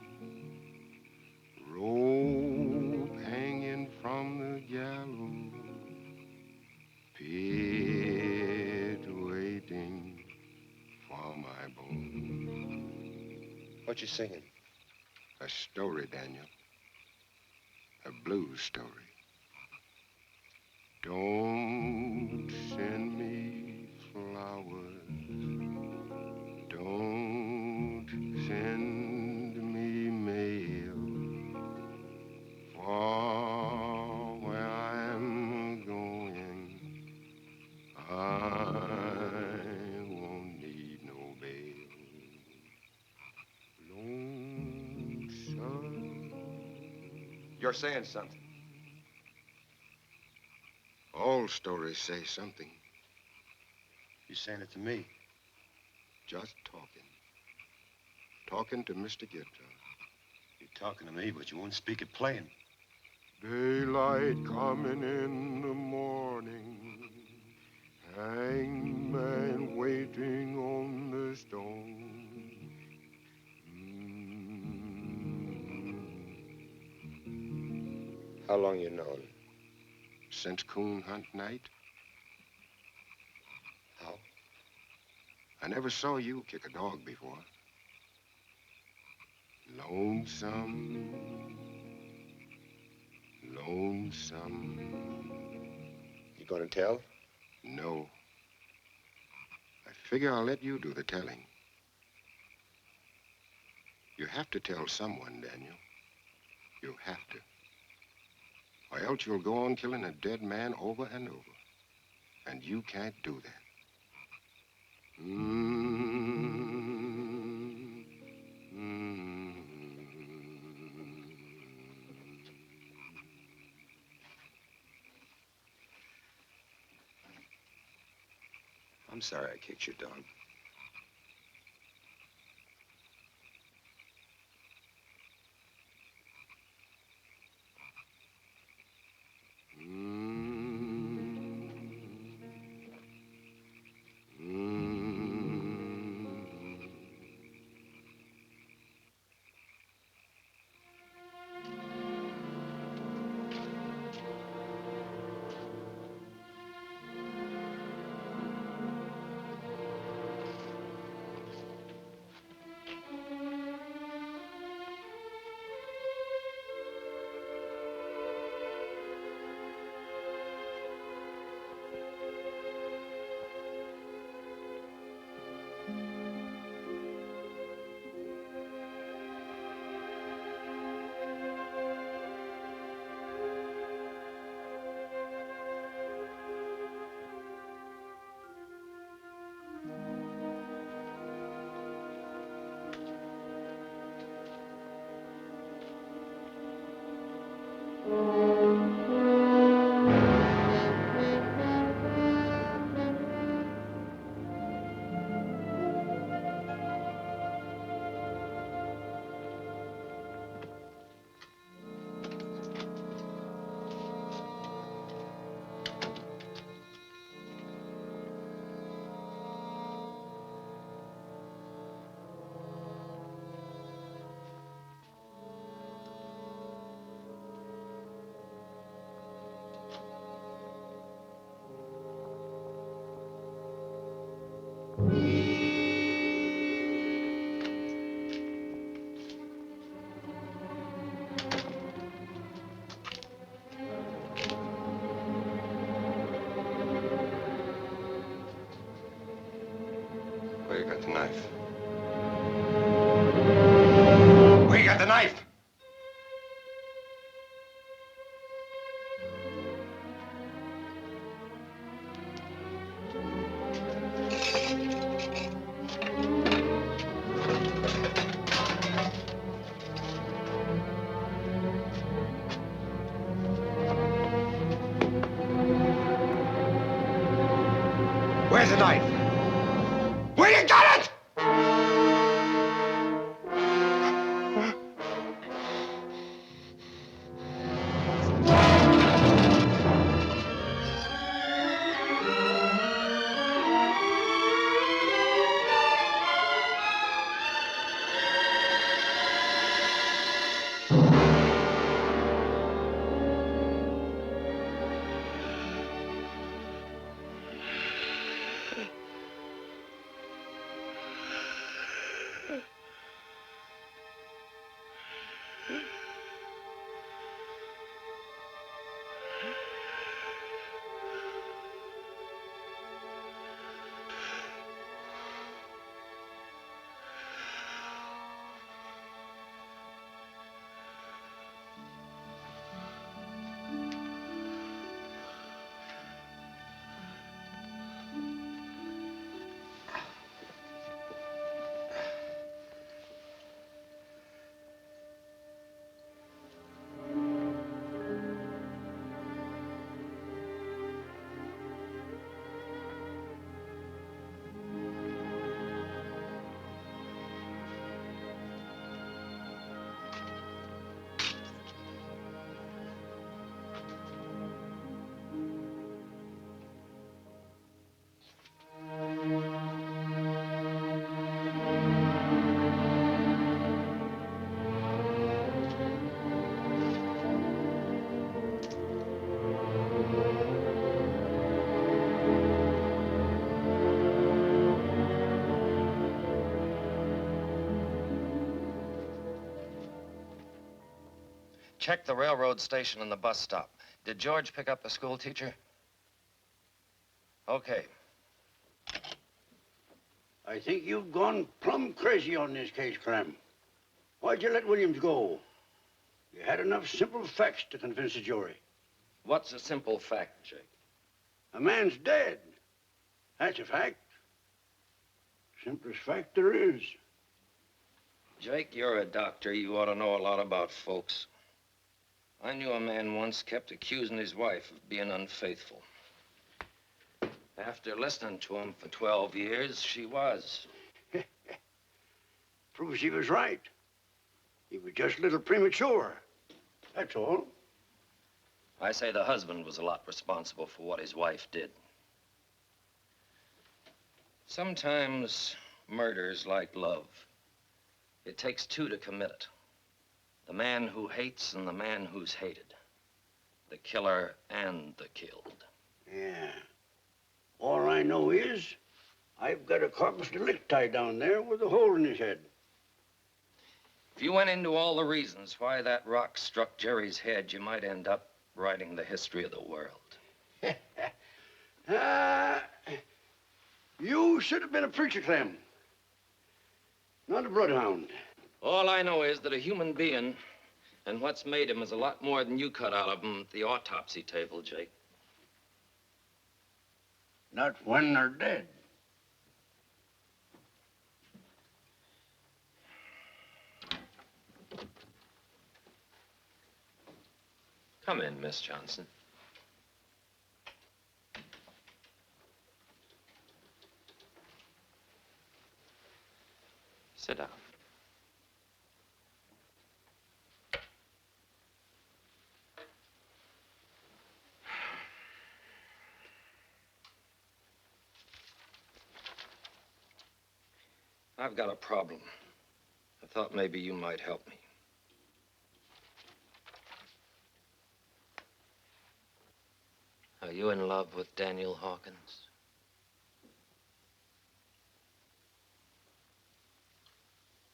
rope hanging from the gallows, pit waiting for my bone. What you singing? A story, Daniel. A blues story. Don't send me flowers. Don't send me mail. For where I'm going, I won't need no bail. Lonesome. You're saying something. All stories say something. You're saying it to me. Just talking. Talking to Mr. Gibson. You're talking to me, but you won't speak it plain. Daylight coming in the morning. Hangman waiting on the stone. How long you known? Since coon hunt night. How? I never saw you kick a dog before. Lonesome, lonesome. You gonna tell? No. I figure I'll let you do the telling. You have to tell someone, Daniel. You have to. Or else you'll go on killing a dead man over and over. And you can't do that. I'm sorry I kicked your dog. knife? Where's the knife? Where you got it? Check the railroad station and the bus stop. Did George pick up the school teacher? Okay. I think you've gone plumb crazy on this case, Clem. Why'd you let Williams go? You had enough simple facts to convince the jury. What's a simple fact, Jake? A man's dead. That's a fact. Simplest fact there is. Jake, you're a doctor. You ought to know a lot about folks. I knew a man once kept accusing his wife of being unfaithful. After listening to him for 12 years, she was. Proves he was right. He was just a little premature. That's all. I say the husband was a lot responsible for what his wife did. Sometimes murder's like love. It takes two to commit it. The man who hates and the man who's hated. The killer and the killed. Yeah. All I know is I've got a corpus delicti down there with a hole in his head. If you went into all the reasons why that rock struck Jerry's head, you might end up writing the history of the world. You should have been a preacher, Clem. Not a bloodhound. All I know is that a human being and what's made him is a lot more than you cut out of him at the autopsy table, Jake. Not when they're dead. Come in, Miss Johnson. Sit down. I've got a problem. I thought maybe you might help me. Are you in love with Daniel Hawkins?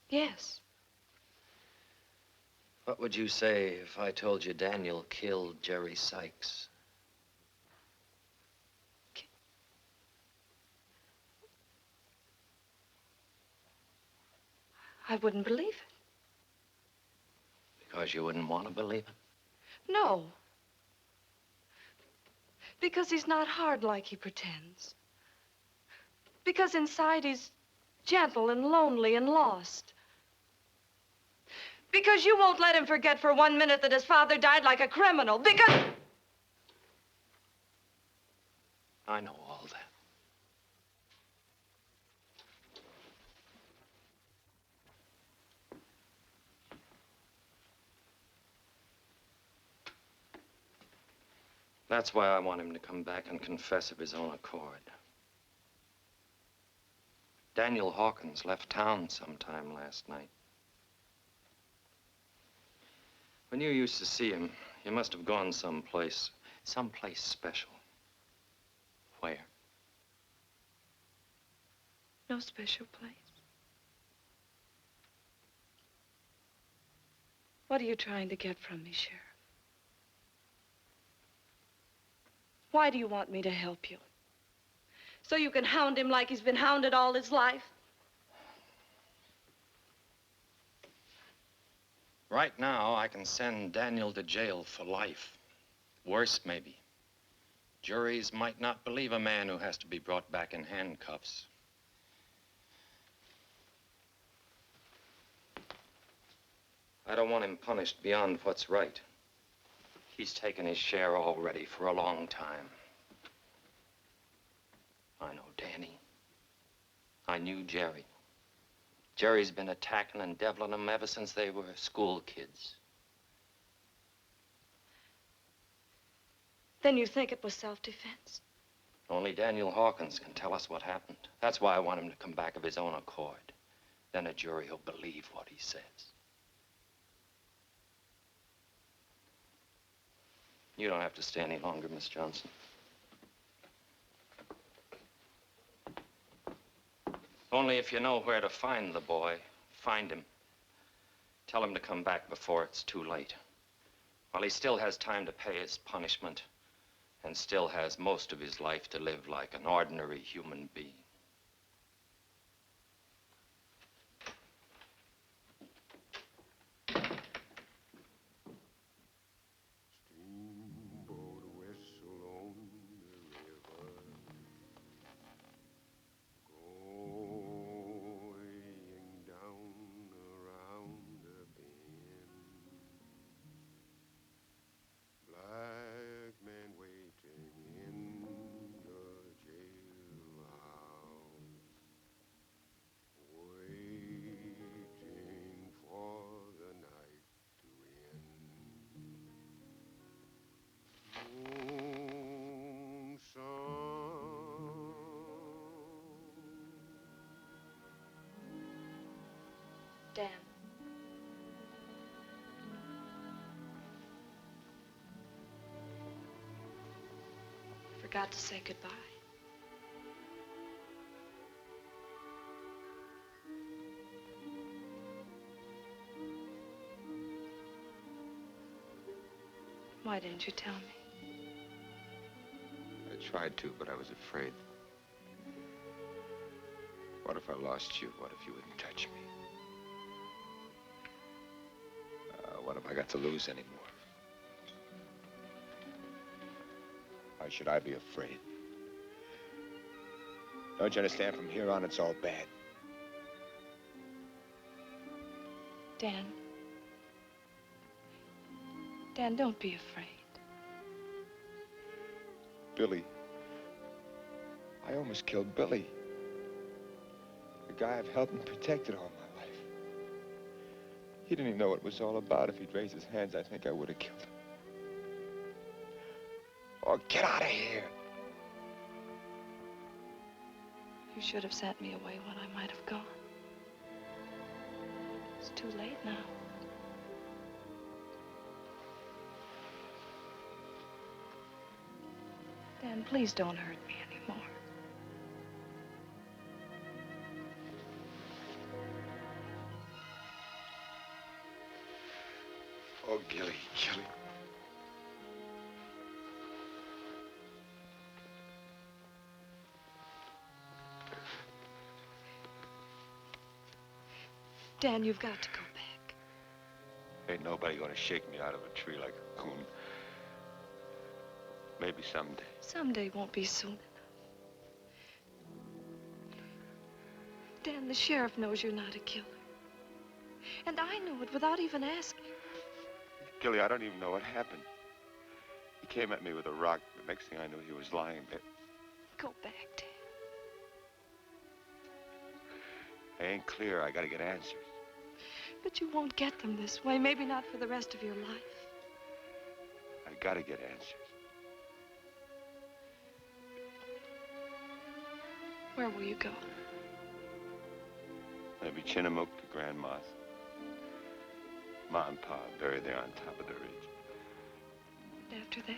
Yes. What would you say if I told you Daniel killed Jerry Sykes? I wouldn't believe it. Because you wouldn't want to believe it? No. Because he's not hard like he pretends. Because inside he's gentle and lonely and lost. Because you won't let him forget for 1 minute that his father died like a criminal. Because... I know all that. That's why I want him to come back and confess of his own accord. Daniel Hawkins left town sometime last night. When you used to see him, you must have gone someplace special. Where? No special place. What are you trying to get from me, Sheriff? Why do you want me to help you? So you can hound him like he's been hounded all his life? Right now, I can send Daniel to jail for life. Worse, maybe. Juries might not believe a man who has to be brought back in handcuffs. I don't want him punished beyond what's right. He's taken his share already for a long time. I know Danny. I knew Jerry. Jerry's been attacking and deviling them ever since they were school kids. Then you think it was self-defense? Only Daniel Hawkins can tell us what happened. That's why I want him to come back of his own accord. Then a jury will believe what he says. You don't have to stay any longer, Miss Johnson. Only if you know where to find the boy, find him. Tell him to come back before it's too late. While he still has time to pay his punishment and still has most of his life to live like an ordinary human being. Steamboat whistle on the river, going down around the bend. Black man waiting in the jailhouse, waiting for the night to end. Dan. Forgot to say goodbye. Why didn't you tell me? I tried to, but I was afraid. What if I lost you? What if you wouldn't touch me? What if I got to lose anymore? Why should I be afraid? Don't you understand? From here on, it's all bad. Dan. Dan, don't be afraid. Billy. I almost killed Billy. The guy I've helped and protected all my life. He didn't even know what it was all about. If he'd raised his hands, I think I would have killed him. Oh, get out of here. You should have sent me away when I might have gone. It's too late now. Dan, please don't hurt me anymore. Oh, Gilly, Gilly. Dan, you've got to go back. Ain't nobody gonna shake me out of a tree like a coon. Maybe someday. Someday won't be soon enough. Dan, the sheriff knows you're not a killer. And I know it without even asking. Gilly, I don't even know what happened. He came at me with a rock. The next thing I knew, he was lying there. Go back, Dan. I ain't clear. I gotta get answers. But you won't get them this way. Maybe not for the rest of your life. I gotta get answers. Where will you go? Maybe Chinook to Grandma's. Ma and Pa buried there on top of the ridge. And after that?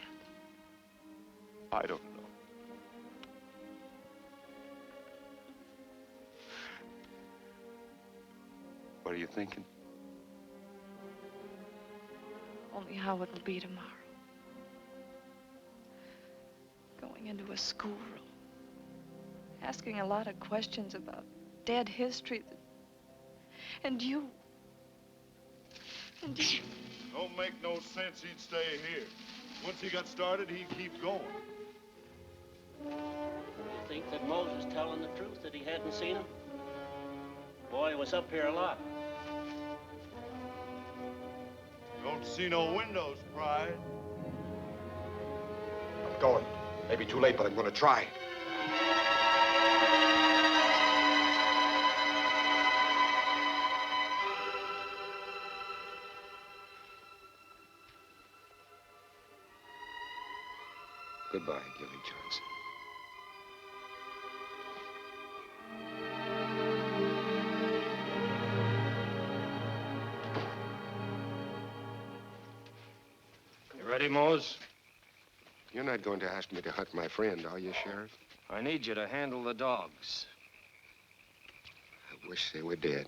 I don't know. What are you thinking? Only how it will be tomorrow. Going into a schoolroom. Asking a lot of questions about dead history. And you. And you. Don't make no sense he'd stay here. Once he got started, he'd keep going. You think that Moses telling the truth, that he hadn't seen him? Boy was up here a lot. Don't see no windows, Pride. I'm going. Maybe too late, but I'm gonna try. Goodbye, Gilly Johnson. You ready, Mose? You're not going to ask me to hunt my friend, are you, Sheriff? I need you to handle the dogs. I wish they were dead.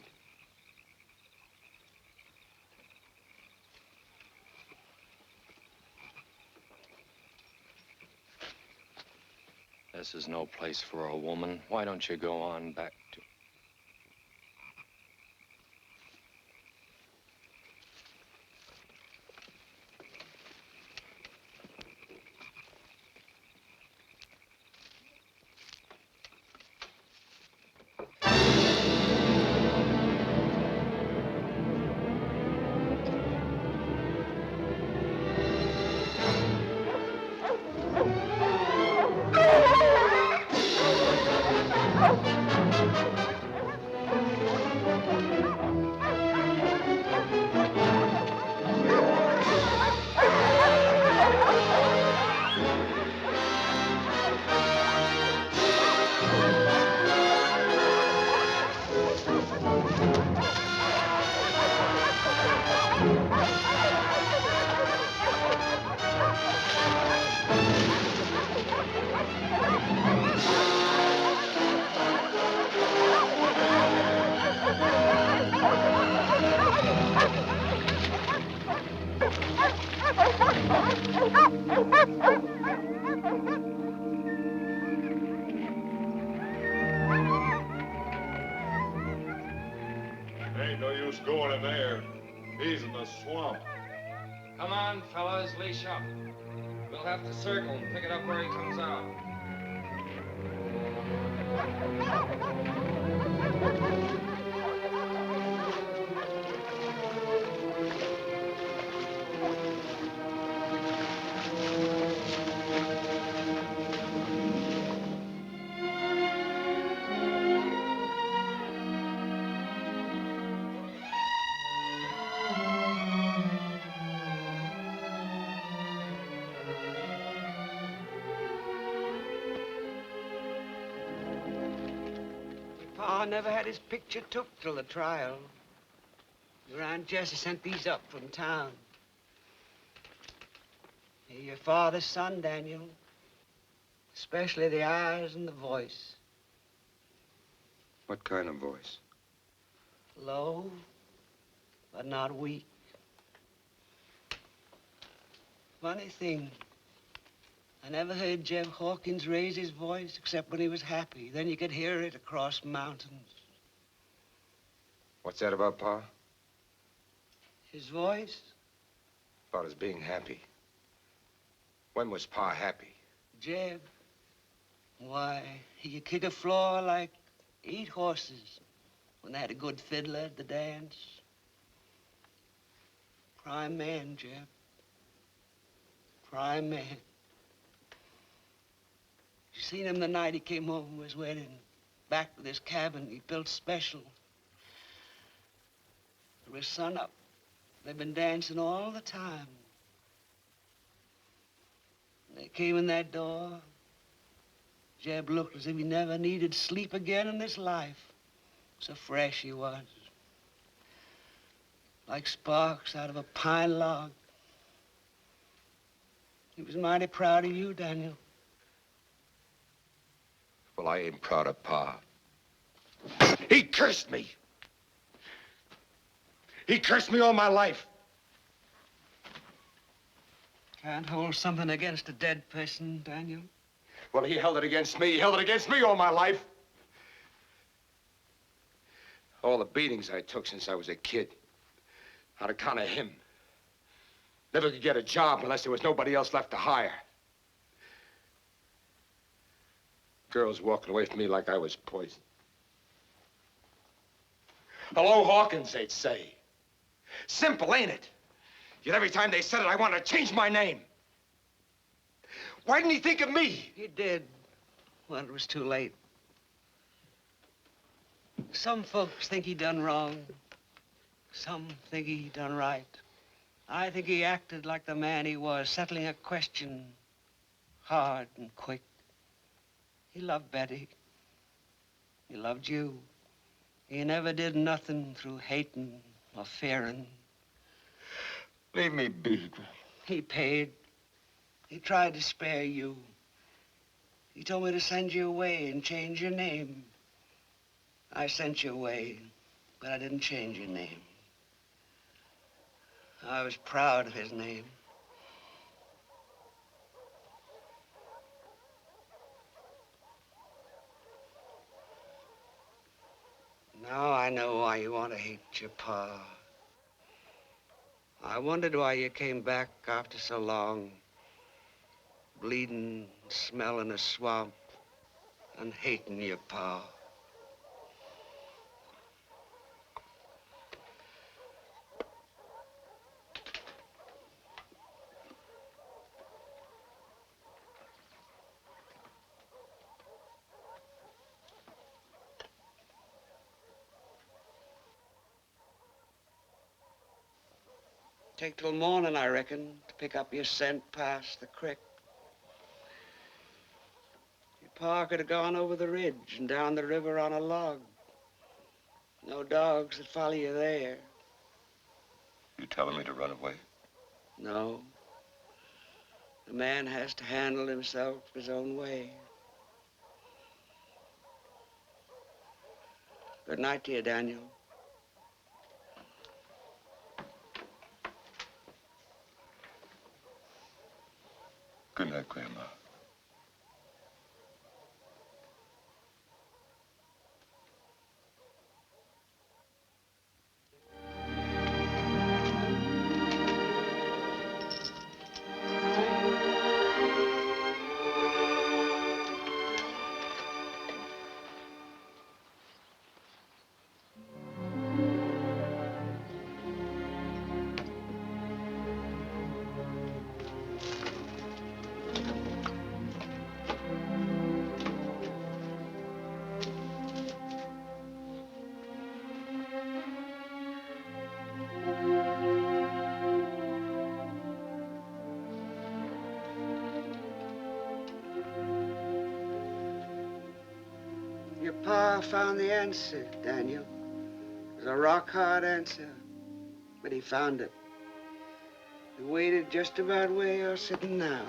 This is no place for a woman. Why don't you go on back to... Ain't no use going in there. He's in the swamp. Come on, fellas, leash up. We'll have to circle and pick it up where he comes out. Pa never had his picture took till the trial. Your Aunt Jessie sent these up from town. You're your father's son, Daniel. Especially the eyes and the voice. What kind of voice? Low, but not weak. Funny thing. I never heard Jeff Hawkins raise his voice except when he was happy. Then you could hear it across mountains. What's that about, Pa? His voice? About his being happy. When was Pa happy? Jeb. Why, he could kick a floor like 8 horses when they had a good fiddler at the dance. Prime man, Jeb. Prime man. You seen him the night he came home from his wedding? Back with his cabin he built special. For his son up. They've been dancing all the time. When they came in that door, Jeb looked as if he never needed sleep again in his life. So fresh he was. Like sparks out of a pine log. He was mighty proud of you, Daniel. Well, I ain't proud of Pa. He cursed me. He cursed me all my life. Can't hold something against a dead person, Daniel. Well, he held it against me. He held it against me all my life. All the beatings I took since I was a kid. On account of him. Never could get a job unless there was nobody else left to hire. Girls walking away from me like I was poison. Hello, Hawkins, they'd say. Simple, ain't it? Yet every time they said it, I wanted to change my name. Why didn't he think of me? He did, when it was too late. Some folks think he done wrong. Some think he done right. I think he acted like the man he was, settling a question hard and quick. He loved Betty. He loved you. He never did nothing through hating or fearing. Leave me be. He paid. He tried to spare you. He told me to send you away and change your name. I sent you away, but I didn't change your name. I was proud of his name. Now I know why you want to hate your pa. I wondered why you came back after so long, bleeding, smelling a swamp, and hating your pa. Take till morning, I reckon, to pick up your scent past the creek. Your pa could have gone over the ridge and down the river on a log. No dogs that follow you there. You telling me to run away? No. A man has to handle himself his own way. Good night to you, Daniel. Good night, Grandma. Your pa found the answer, Daniel. It was a rock-hard answer, but he found it. He waited just about where you're sitting now.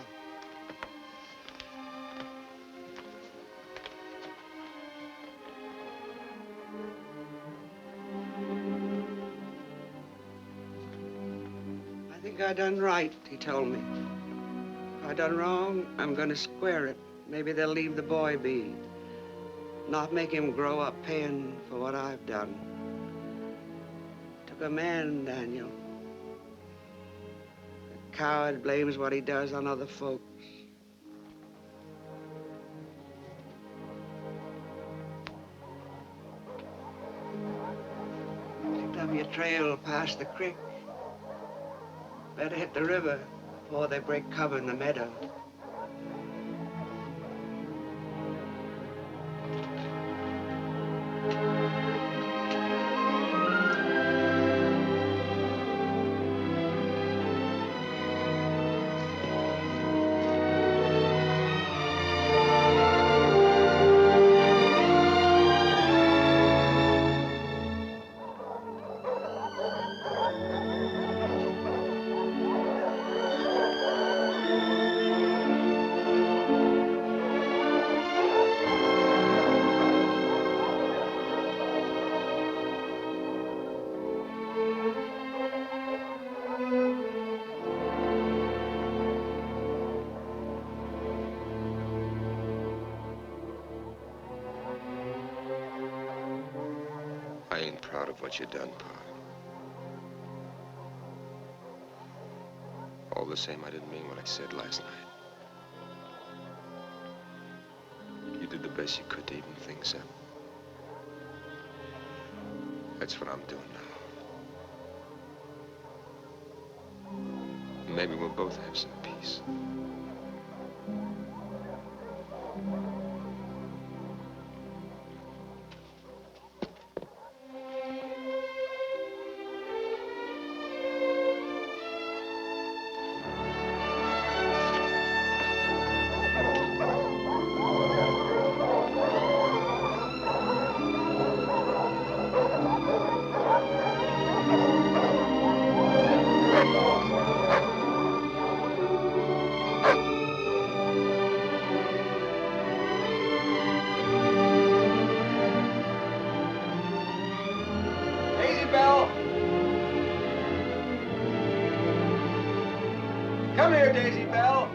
I think I done right, he told me. If I done wrong, I'm gonna square it. Maybe they'll leave the boy be. Not make him grow up paying for what I've done. Took a man, Daniel. coward blames what he does on other folks. Picked up your trail past the creek. Better hit the river before they break cover in the meadow. I ain't proud of what you done, Pa. All the same, I didn't mean what I said last night. You did the best you could to even things up. That's what I'm doing now. Maybe we'll both have some peace. Daisy Bell! Come here, Daisy Bell!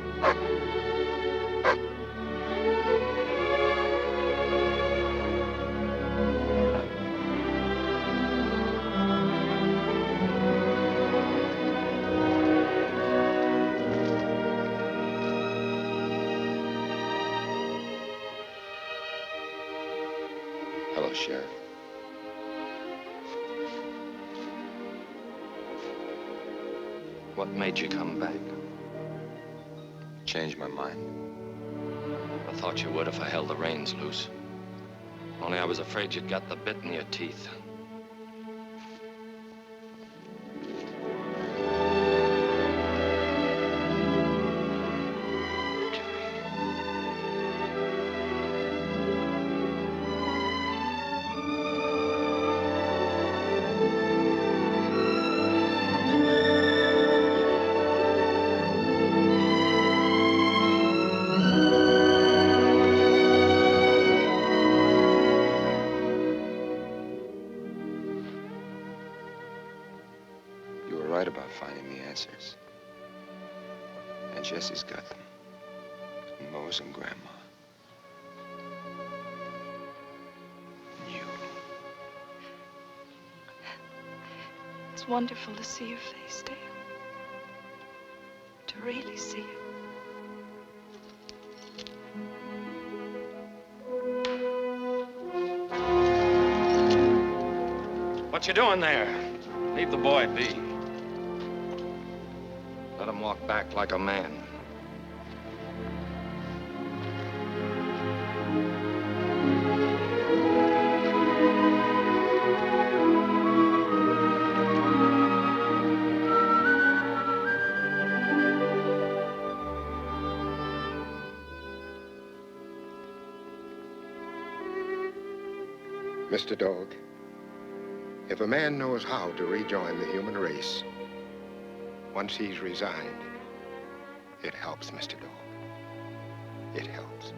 Hello, Sheriff. What made you come back? Changed my mind. I thought you would if I held the reins loose. Only I was afraid you'd got the bit in your teeth. You were right about finding the answers. And Jesse's got them. And Mose and Grandma. And you. It's wonderful to see your face, Dale. To really see it. What you doing there? Leave the boy be. Let him walk back like a man. Mr. Dog, if a man knows how to rejoin the human race, once he's resigned, it helps, Mr. Dog. It helps.